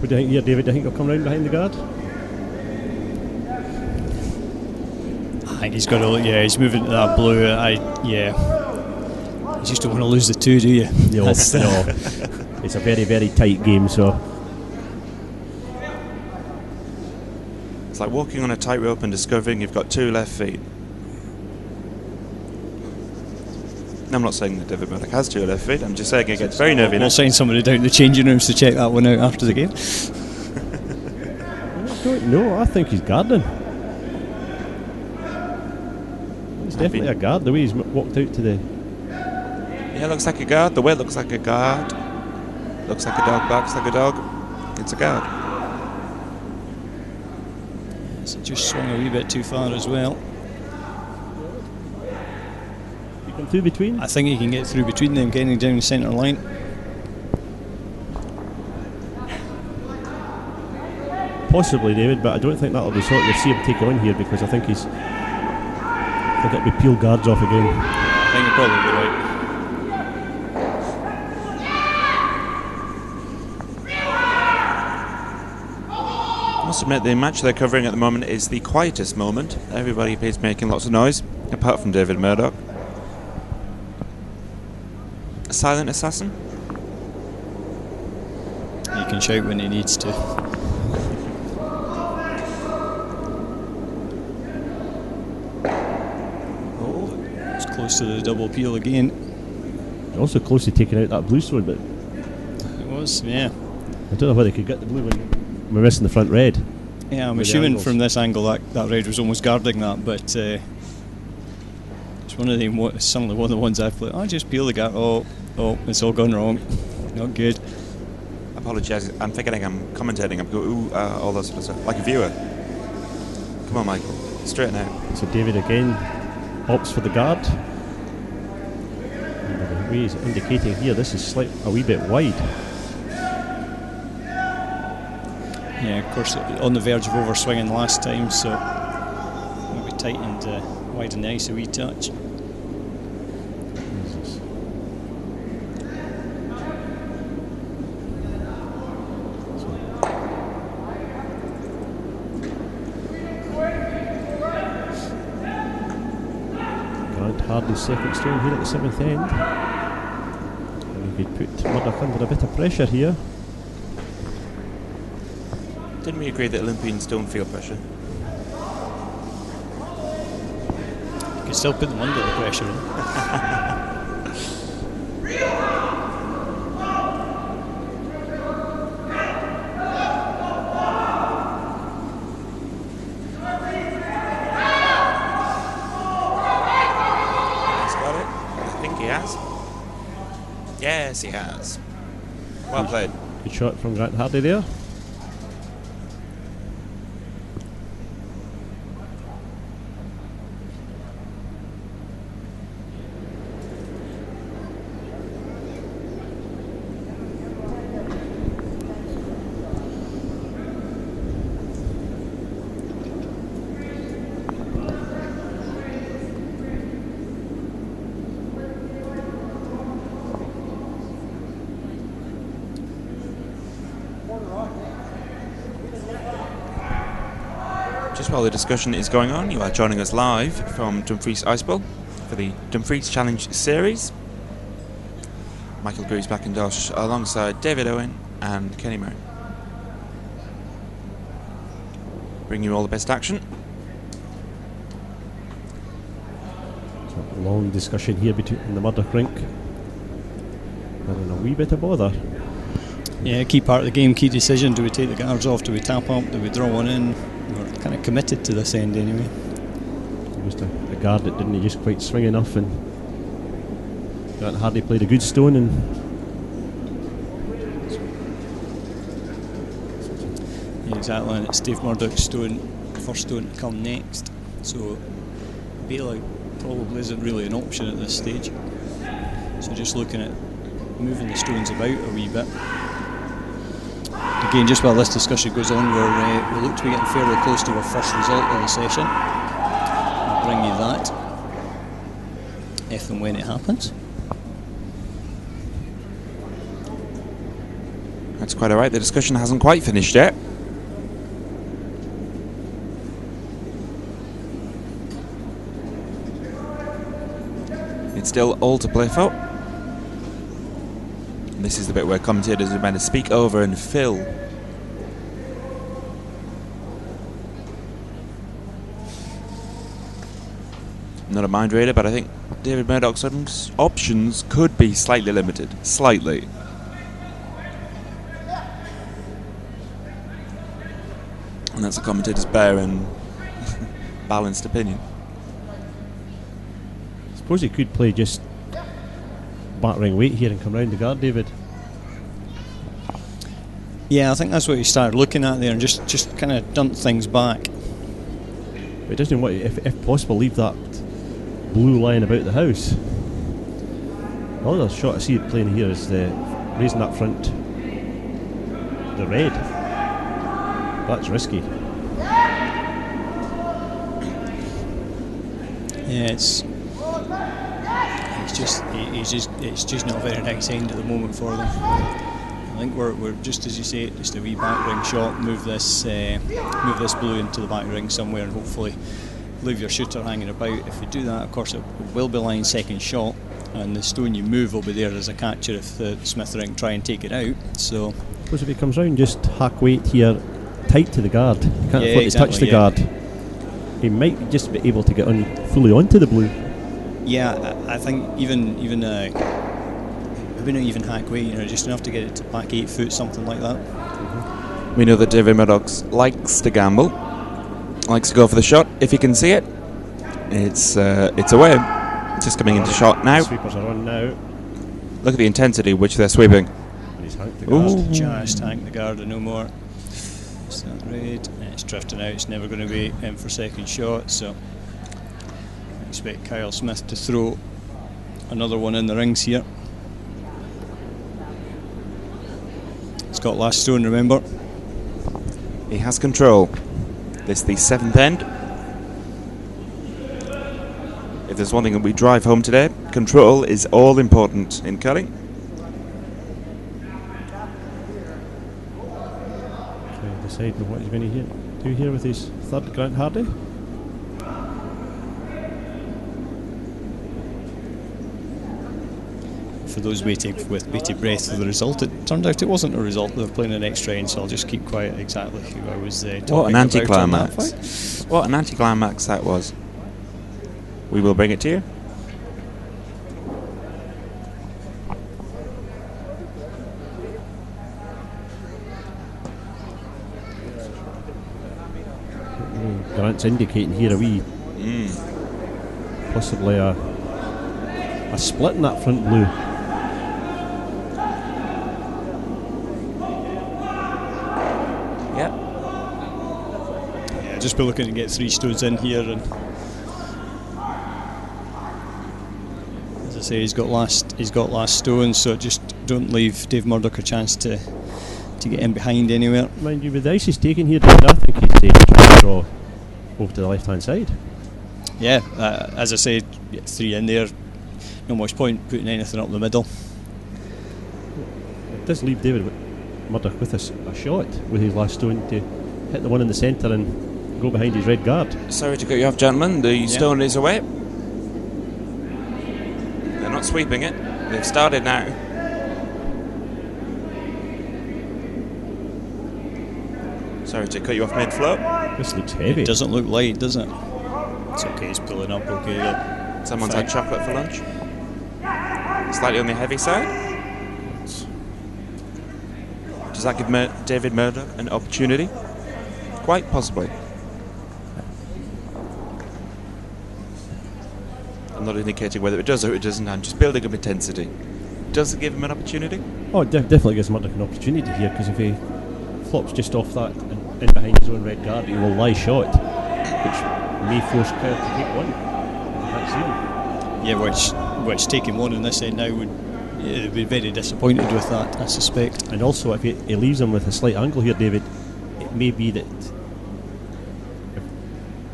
What do you think here, David? Do you think he'll come round behind the guard? I think he's got to. Yeah, he's moving to that blue. You just don't want to lose the two, do you? No, no. It's a very, very tight game, so It's like walking on a tightrope and discovering you've got two left feet. I'm not saying that David Murdoch has two left feet, I'm just saying it gets very nervy. We'll send somebody down to the changing rooms to check that one out after the game. I don't know. I think he's guarding. It's definitely a guard. The way he's walked out to the. Yeah, looks like a guard. The way it looks like a guard. Looks like a dog, barks like a dog. It's a guard. So just swung a wee bit too far as well. You come through between. I think he can get through between them, getting down the centre line. Possibly, David, but I don't think that'll be sort you'll see him take on here because I think he's. I think it'll be peel guards off again. I think you're probably right. I must admit, the match they're covering at the moment is the quietest moment. Everybody appears to be making lots of noise, apart from David Murdoch. A silent assassin? He can shout when he needs to. Oh, it's close to the double peel again. Also close to taking out that blue stone, but It was, yeah. I don't know whether they could get the blue one. We're missing the front red. Yeah, I'm With the assuming angles. from this angle that red was almost guarding that, but it's one of them. Some of the ones I've played. I just peel the guard. Oh, it's all gone wrong. Not good. I apologise, I'm thinking I'm commentating, I'm going, ooh, all that sort of stuff. Like a viewer. Come on, Michael, straighten out. So David again opts for the guard. And the way he's indicating here, this is a wee bit wide. Yeah, of course, on the verge of overswinging last time, so maybe tightened, widened the ice a wee touch. Grant Hardy's second stone here at the 7th end. And he could put Murdoch under a bit of pressure here. Didn't we agree that Olympians don't feel pressure? You can still put them under the pressure. He's got it. I think he has. Yes, he has. Well played. Good shot from Grant Hardy there. just while the discussion is going on, you are joining us live from Dumfries Ice Bowl for the Dumfries Challenge Series. Michael Greaves-Mackintosh alongside David Owen and Kenny Murray. Bring you all the best action. So, long discussion here in the Murdoch rink. And a wee bit of bother. Yeah, key part of the game, key decision. Do we take the guards off? Do we tap up? Do we draw one in? We're kind of committed to this end anyway. Just a guard that didn't just quite swing enough, and Grant Hardy played a good stone, and yeah, exactly, and it's Dave Murdoch's stone, first stone to come next. So bailout probably isn't really an option at this stage. So just looking at moving the stones about a wee bit. Again, just while this discussion goes on, we look to be getting fairly close to our first result of the session. I'll bring you that if and when it happens. That's quite alright, the discussion hasn't quite finished yet. It's still all to play for. And this is the bit where commentators are meant to speak over and fill. I'm not a mind reader, but I think David Murdoch's options could be slightly limited. Slightly. And that's a commentator's bare and balanced opinion. I suppose he could play just battering weight here and come round the guard, David. Yeah, I think that's what he started looking at there, and just kind of dumped things back. But he doesn't want, if possible, leave that blue lying about the house. The other shot I see it playing here is raising that front, the red. That's risky. Yeah, it's just not a very nice end at the moment for them. I think we're just as you say, just a wee back ring shot. Move this blue into the back ring somewhere, and hopefully leave your shooter hanging about. If you do that, of course, it will be lying second shot, and the stone you move will be there as a catcher if the Smith ring try and take it out. So, I suppose if he comes round, just hack weight here, tight to the guard. You can't afford to touch the guard. He might just be able to get fully onto the blue. Yeah, I think even maybe not even hack weight, just enough to get it to back 8 foot, something like that. We know that David Murdoch likes to gamble, likes to go for the shot. If he can see it, it's away. Just coming into shot now. Sweepers are on now. Look at the intensity which they're sweeping. And he's hanked the guard. Just hanked the guard and no more. It's that red. It's drifting out. It's never going to be in for second shot. So I expect Kyle Smith to throw another one in the rings here. He's got last stone, remember. He has control. This is the 7th end. If there's one thing that we drive home today, control is all important in curling. Okay, deciding what he's going to do here with his third Grant Hardy. For those waiting with bated breath for the result, it turned out it wasn't a result. They were playing an extra end, so I'll just keep quiet exactly who I was talking about. What an anticlimax. What an anticlimax that was. We will bring it to you. Grant's indicating here a wee, possibly a split in that front blue. Yep. Yeah, just be looking to get 3 stones in here, and as I say, he's got last stone, so just don't leave Dave Murdoch a chance to get in behind anywhere. Mind you, with the ice he's taking here, David, I think he's trying to draw over to the left hand side. Yeah, as I say, 3 in there. No much point putting anything up the middle. It does leave David Murdoch with a shot with his last stone to hit the one in the centre and go behind his red guard. Sorry to cut you off, gentlemen. The stone is away. They're not sweeping it. They've started now. Sorry to cut you off mid-flow. This looks heavy. It doesn't look light, does it? It's okay, it's pulling up okay. Someone's had chocolate for lunch. Slightly on the heavy side. Does that give David Murdoch an opportunity? Quite possibly. I'm not indicating whether it does or it doesn't. I'm just building up intensity. Does it give him an opportunity? Oh, it definitely gives Murdoch an opportunity here, because if he flops just off that and in behind his own red guard, he will lie shot, which may force Kyle to take one. Yeah, which taking one in this end now would be very disappointed with that, I suspect. And also, if he leaves him with a slight angle here, David, it may be that if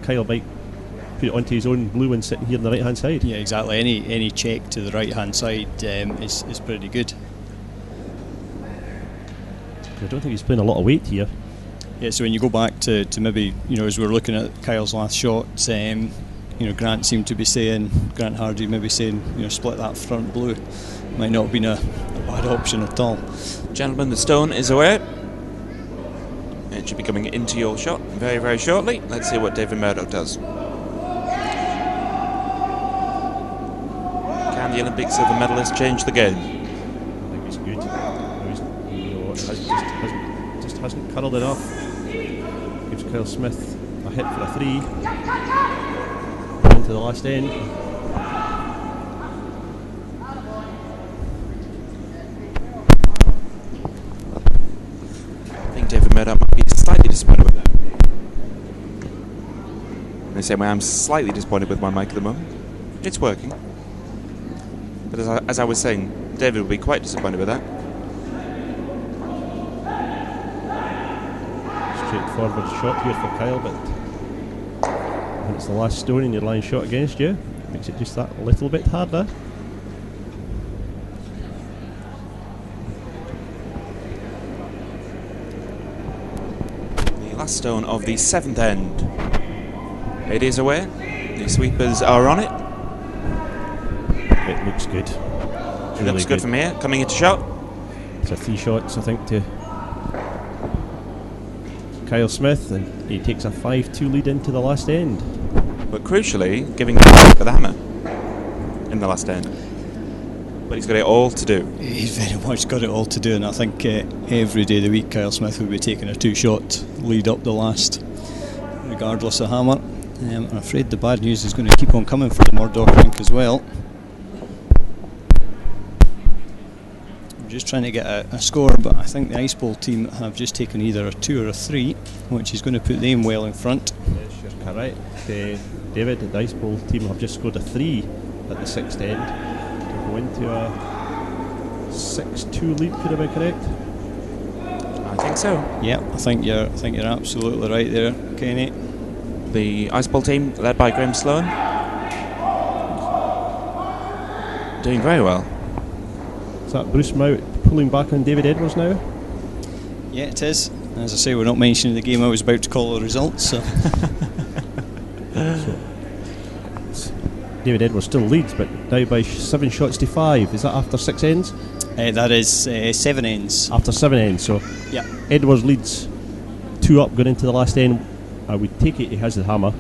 Kyle might put it onto his own blue one sitting here on the right hand side. Yeah, exactly. Any check to the right hand side is pretty good. I don't think he's playing a lot of weight here. Yeah, so when you go back to maybe, as we're looking at Kyle's last shot, Grant seemed to be saying, Grant Hardy maybe saying, split that front blue. Might not have been a bad option at all. Gentlemen, the stone is away. It should be coming into your shot very, very shortly. Let's see what David Murdoch does. Can the Olympic silver medalist change the game? I think it's good. Just hasn't curled enough. Gives Kyle Smith a hit for a 3. Into the last end. I think David Murdoch might be slightly disappointed with that. In the same way, I'm slightly disappointed with my mic at the moment. It's working. But as I was saying, David will be quite disappointed with that. Straightforward shot here for Kyle, but when it's the last stone and you're lying shot against you, it makes it just that little bit harder. The last stone of the 7th end. It is away. The sweepers are on it. It looks good. It looks good from here. Coming into shot. So 3 shots, I think, to Kyle Smith, and he takes a 5-2 lead into the last end. But crucially, giving him for the hammer in the last end. But he's got it all to do. He's very much got it all to do, and I think every day of the week Kyle Smith will be taking a 2-shot lead up the last, regardless of hammer. I'm afraid the bad news is going to keep on coming for the Murdoch rank as well. I'm just trying to get a score, but I think the Ice Bowl team have just taken either a 2 or a 3, which is going to put them well in front. Yes, you're correct. David, the Ice Bowl team have just scored a 3 at the 6th end to go into a 6-2 lead. Could I be correct? I think so. Yeah, I think you're absolutely right there, Kenny. The Ice Bowl team, led by Graham Sloan, doing very well. Is that Bruce Mount pulling back on David Edwards now? Yeah, it is. As I say, we're not mentioning the game I was about to call the results. So. David Edwards still leads, but now by 7 shots to 5. Is that after 6 ends? That is 7 ends. After 7 ends, so yeah. Edwards leads 2 up going into the last end. I would take it he has the hammer.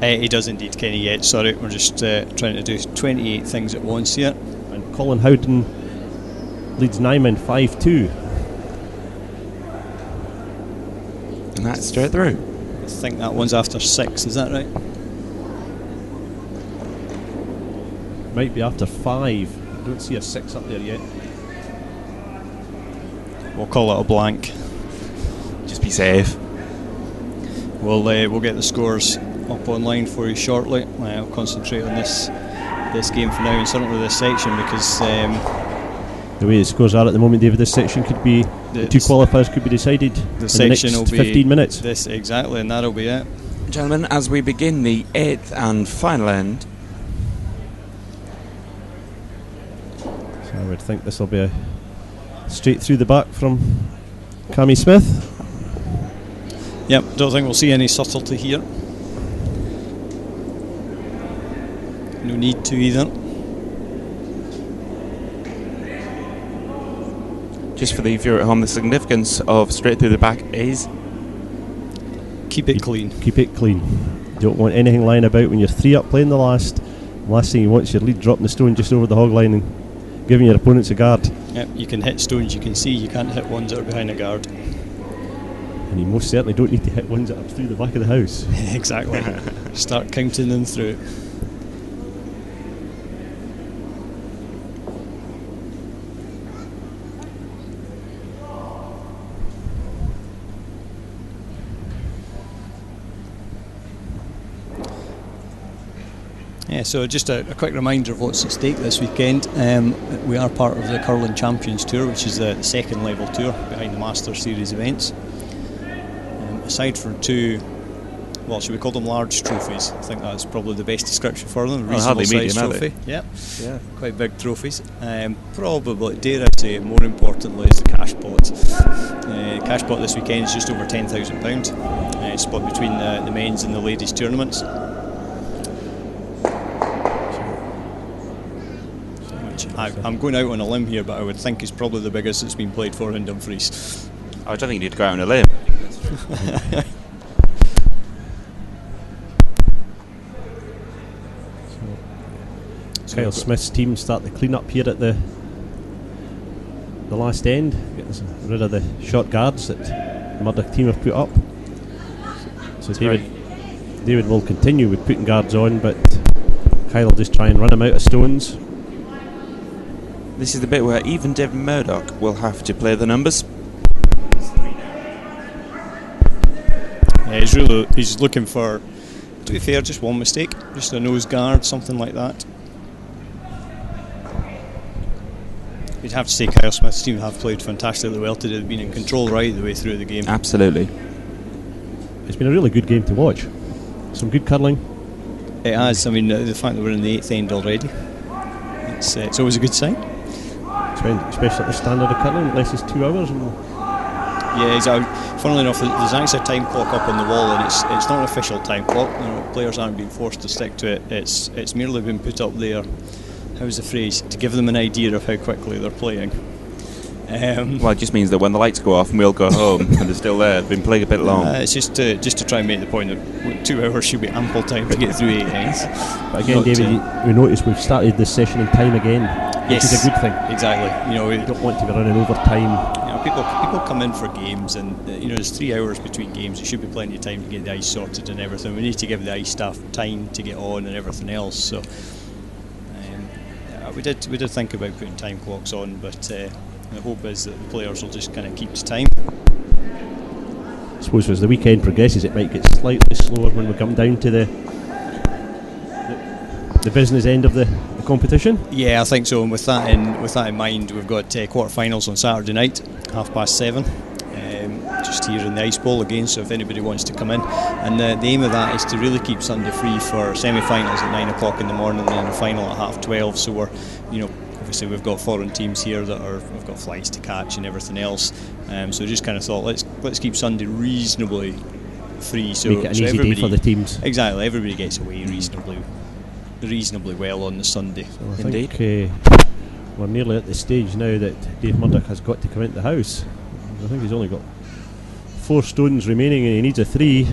He does indeed, Kenny. Yet, sorry, we're just trying to do 28 things at once here. And Colin Howden leads Nyman 5-2. And that's straight through. I think that one's after 6, is that right? Might be after 5. I don't see a 6 up there yet. We'll call it a blank. Just be safe. We'll get the scores up online for you shortly. I'll concentrate on this game for now, and certainly this section, because the way the scores are at the moment, David, this section could be the 2 qualifiers could be decided in the next 15 minutes. This exactly, and that'll be it. Gentlemen, as we begin the 8th and final end. So I would think this will be a straight through the back from Cammy Smith. Yep, don't think we'll see any subtlety here. No need to either. Just for the viewer at home, the significance of straight through the back is Keep it clean. Keep it clean. You don't want anything lying about when you're 3 up playing the last. Last thing you want is your lead dropping the stone just over the hog line and giving your opponents a guard. Yep, you can hit stones you can see, you can't hit ones that are behind a guard. And you most certainly don't need to hit ones that are through the back of the house. Exactly. Start counting them through. Yeah, so just a quick reminder of what's at stake this weekend. We are part of the Curling Champions Tour, which is the second level tour behind the Masters Series events. Aside from 2, well, should we call them large trophies? I think that's probably the best description for them. Reasonable size trophy. Yep. Yeah, quite big trophies. Probably, dare I say, more importantly, is the cash pot. Cash pot this weekend is just over £10,000. Split between the men's and the ladies' tournaments. I'm going out on a limb here, but I would think it's probably the biggest it's been played for in Dumfries. I don't think you need to go out on a limb. Kyle Smith's team start the clean up here at the last end, getting rid of the short guards that the Murdoch team have put up. So David will continue with putting guards on, but Kyle will just try and run him out of stones. This is the bit where even David Murdoch will have to play the numbers. Yeah, he's looking for, to be fair, just one mistake, just a nose guard, something like that. You'd have to say Kyle Smith's team have played fantastically well today. They've been in control right the way through the game. Absolutely. It's been a really good game to watch. Some good curling. It has. I mean, the fact that we're in the 8th end already, it's always a good sign. Especially at the standard of curling, less than 2 hours. Yeah, exactly. Funnily enough, there's actually a time clock up on the wall, and it's not an official time clock. Players aren't being forced to stick to it. It's merely been put up there. How's the phrase? To give them an idea of how quickly they're playing. Well, it just means that when the lights go off and we'll go home and they're still there, they've been playing a bit long. It's just to try and make the point that 2 hours should be ample time to get through 8 ends. But again, David, we noticed we've started this session in time again, which is a good thing. Exactly. We don't want to be running over time. People come in for games, and there's 3 hours between games. There should be plenty of time to get the ice sorted and everything. We need to give the ice staff time to get on and everything else. So we did think about putting time clocks on, but the hope is that the players will just kind of keep to time. I suppose as the weekend progresses, it might get slightly slower when we come down to the business end of the competition. Yeah, I think so. And with that in mind, we've got quarterfinals on Saturday night, 7:30. Just here in the Ice Bowl again, so if anybody wants to come in, and the aim of that is to really keep Sunday free for semi-finals at 9 o'clock in the morning and then the final at 12:30. So we're, obviously we've got foreign teams here we've got flights to catch and everything else. So just kind of thought let's keep Sunday reasonably free, so make it an easy day for the teams. Exactly, everybody gets away reasonably well on the Sunday. So I think we're nearly at the stage now that Dave Murdoch has got to come into the house. I think he's only got 4 stones remaining and he needs a 3.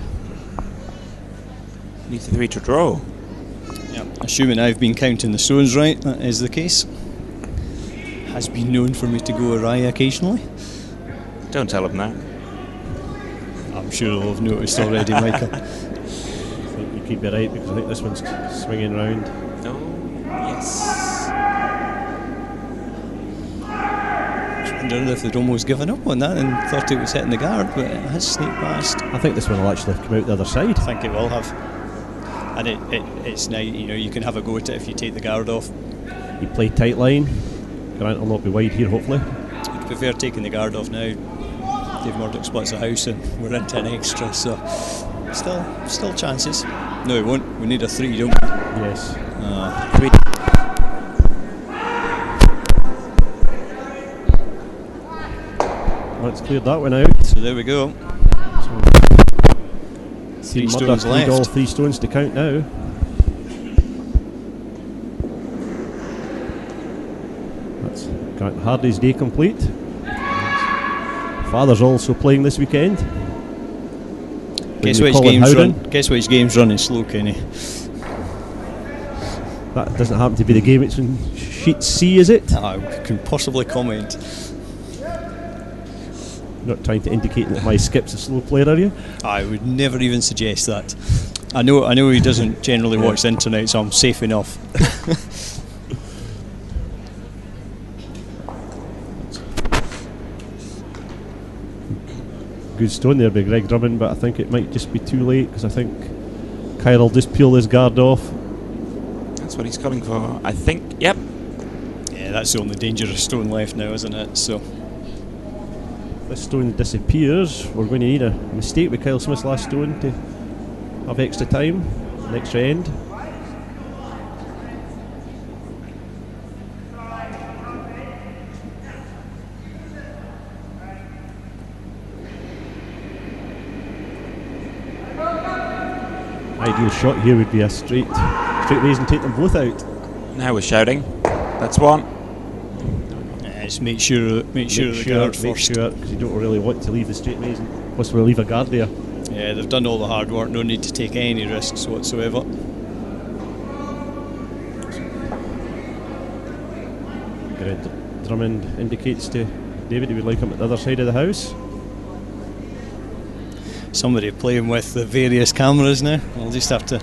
Needs a 3 to draw. Yeah, assuming I've been counting the stones right, that is the case. Has been known for me to go awry occasionally. Don't tell him that. I'm sure they'll have noticed already, Michael. I think you keep it right, because I think this one's swinging round. Oh, yes. I wondered if they'd almost given up on that and thought it was hitting the guard, but it has sneaked past. I think this one will actually come out the other side. I think it will have. And it's nice, you can have a go at it if you take the guard off. You play tight line. Grant will not be wide here, hopefully. You'd prefer taking the guard off now. Dave Murdoch splits the house and we're into an extra, so still chances. No, we won't. We need a 3, don't we? Yes. 3. Let's clear that one out. So there we go. So 3 Murdoch stones need all left. 3 stones to count now. That's Grant Hardy's day complete. Father's also playing this weekend. Guess which game's running slow, Kenny? That doesn't happen to be the game it's in sheet C, is it? I can possibly comment. Not trying to indicate that my skip's a slow player, are you? I would never even suggest that. I know he doesn't generally watch the internet, so I'm safe enough. Good stone there by Greg Drummond, but I think it might just be too late because I think Kyle will just peel his guard off. That's what he's calling for, I think. Yep. Yeah, that's the only dangerous stone left now, isn't it? So This stone disappears. We're going to need a mistake with Kyle Smith's last stone to have extra time, an extra end. Ideal shot here would be a straight raise and take them both out. Now we're shouting. That's one. just make sure the guard first. Make sure, because you don't really want to leave the straight raise and possibly leave a guard there. Yeah, they've done all the hard work. No need to take any risks whatsoever. Drummond indicates to David he would like him at the other side of the house. Somebody playing with the various cameras now. I'll just have to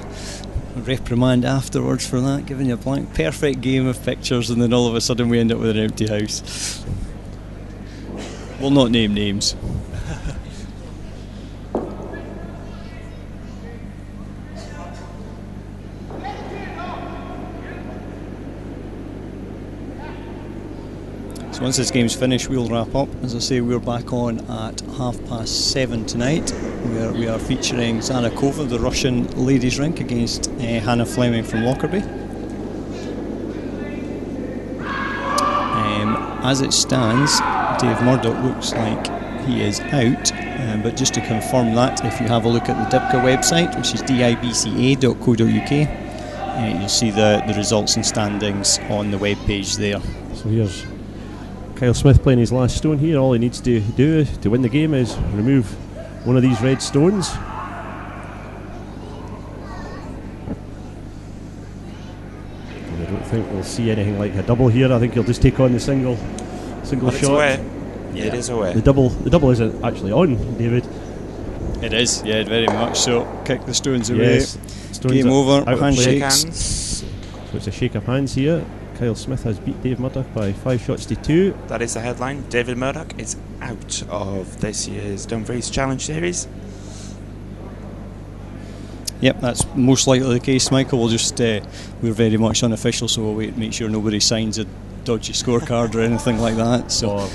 reprimand afterwards for that, giving you a blank perfect game of pictures and then all of a sudden we end up with an empty house. We'll not name names. So once this game's finished, we'll wrap up. As I say, we're back on at 7:30 tonight, where we are featuring Zanakova, the Russian ladies' rink, against Hannah Fleming from Lockerbie. As it stands, Dave Murdoch looks like he is out, but just to confirm that, if you have a look at the DIBCA website, which is dibca.co.uk, you'll see the results and standings on the web page there. So here's Kyle Smith playing his last stone here. All he needs to do to win the game is remove one of these red stones. And I don't think we'll see anything like a double here. I think he'll just take on the single Well, shot. it's away. Yeah. It is away. The double isn't actually on, David. It is, yeah, very much so. Kick the stones away. Yes. Stones Game over. out of play. Shake Handshakes. hands. So it's a shake of hands here. Kyle Smith has beat Dave Murdoch by 5 shots to 2. That is the headline. David Murdoch is out of this year's Dumfries Challenge Series. Yep, that's most likely the case, Michael. We'll just we're very much unofficial, so we'll wait, make sure nobody signs a dodgy scorecard or anything like that. So Or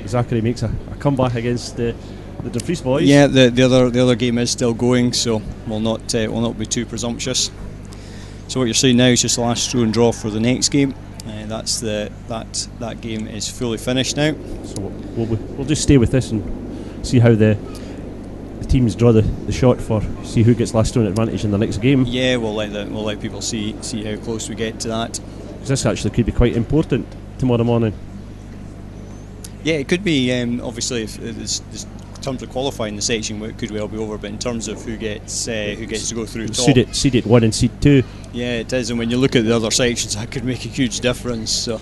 Zachary makes a comeback against the Dumfries boys. yeah, the other game is still going, so we'll not be too presumptuous. So what you're seeing now is just the last throw and draw for the next game. That game is fully finished now. So we'll just stay with this and see how the teams draw the shot for see who gets last stone advantage in the next game. Yeah, we'll let people see how close we get to that. 'Cause this actually could be quite important tomorrow morning. Yeah, it could be. Obviously, if in terms of qualifying, the section it could well be over. But in terms of who gets to go through top, Seeded 1 and seed 2. yeah, it is. And when you look at the other sections, that could make a huge difference. So,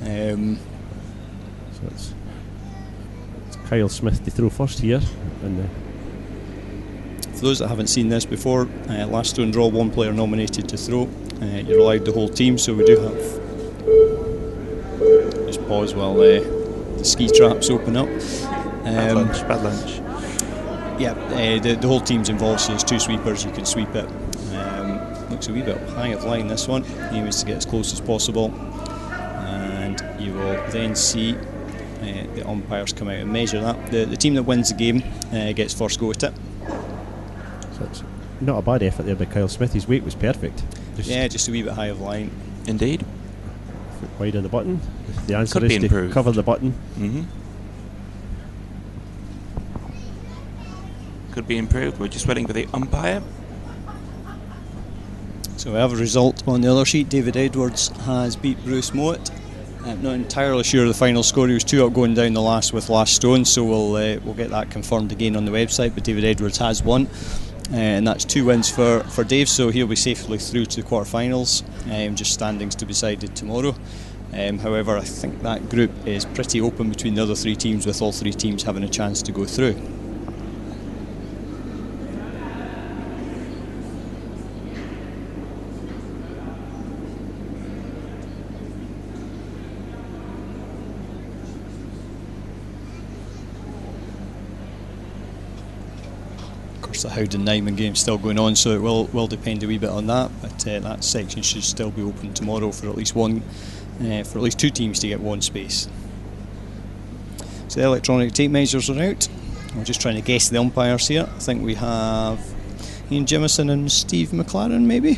So it's Kyle Smith to throw first here, and for those that haven't seen this before, last throw and draw, one player nominated to throw. You're allowed the whole team, so we do have. Just pause while the ski traps open up. Bad lunch. Yeah, the whole team's involved, so there's 2 sweepers, you can sweep it. Looks a wee bit high of line, this one. Aim is to get as close as possible. And you will then see the umpires come out and measure that. The team that wins the game gets first go at it. so it's not a bad effort there by Kyle Smith. His weight was perfect. Just a wee bit high of line. Indeed. Foot wide of the button. The answer Could be is to improved. cover the button. Could be improved. We're just waiting for the umpire. So we have a result on the other sheet. David Edwards has beat Bruce Mowat. I'm not entirely sure of the final score. He was 2 up going down the last with last stone, so we'll get that confirmed again on the website. But David Edwards has won, and that's 2 wins for Dave, so he'll be safely through to the quarterfinals. Just standings to be decided tomorrow. However, I think that group is pretty open between the other 3 teams, with all 3 teams having a chance to go through. The Howden-Nyman game still going on, so it will depend a wee bit on that, but that section should still be open tomorrow for at least 2 teams to get 1 space. So the electronic tape measures are out. We're just trying to guess the umpires here. I think we have Ian Jimison and Steve McLaren, maybe,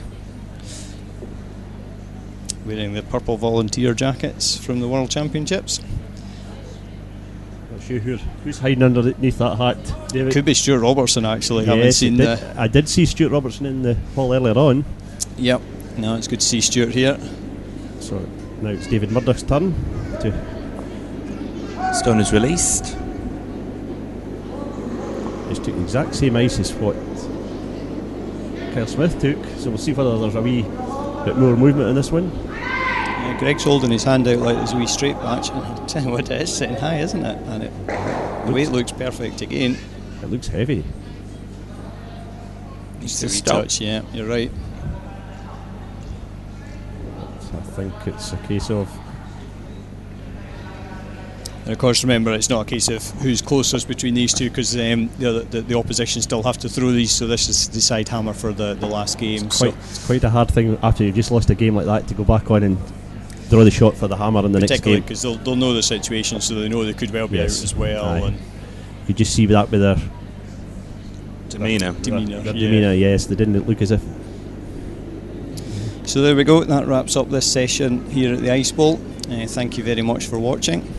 wearing the purple volunteer jackets from the World Championships. Who's hiding underneath that hat, David? Could be Stuart Robertson, actually. Yes, I did see Stuart Robertson in the hall earlier on. Yep, no, it's good to see Stuart here. So now it's David Murdoch's turn. Stone is released. Just took the exact same ice as what Kyle Smith took, so we'll see whether there's a wee bit more movement in this one. Greg's holding his hand out like there's a wee straight patch. I'll tell you what, it is sitting high, isn't it? And the weight looks perfect again. It looks heavy. Needs a wee touch, yeah, you're right. I think it's a case of... And of course, remember, it's not a case of who's closest between these two, because the opposition still have to throw these, so this is the side hammer for the last game. It's quite a hard thing after you've just lost a game like that to go back on and draw the shot for the hammer in the next game. Particularly because they'll know the situation, so they know they could well be out as well. And you just see that with their demeanour. Their demeanour, yes, they didn't look as if... So there we go, that wraps up this session here at the Ice Bowl. Thank you very much for watching.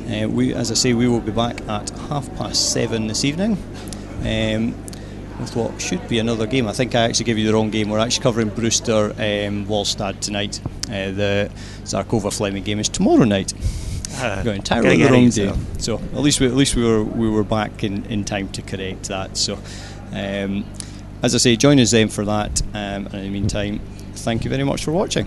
As I say, we will be back at 7:30 this evening with what should be another game. I think I actually gave you the wrong game. We're actually covering Brewster Wallstad tonight. The Zarkova Fleming game is tomorrow night. Got entirely the wrong day. So at least we were back in time to correct that. So as I say, join us then for that. And in the meantime, thank you very much for watching.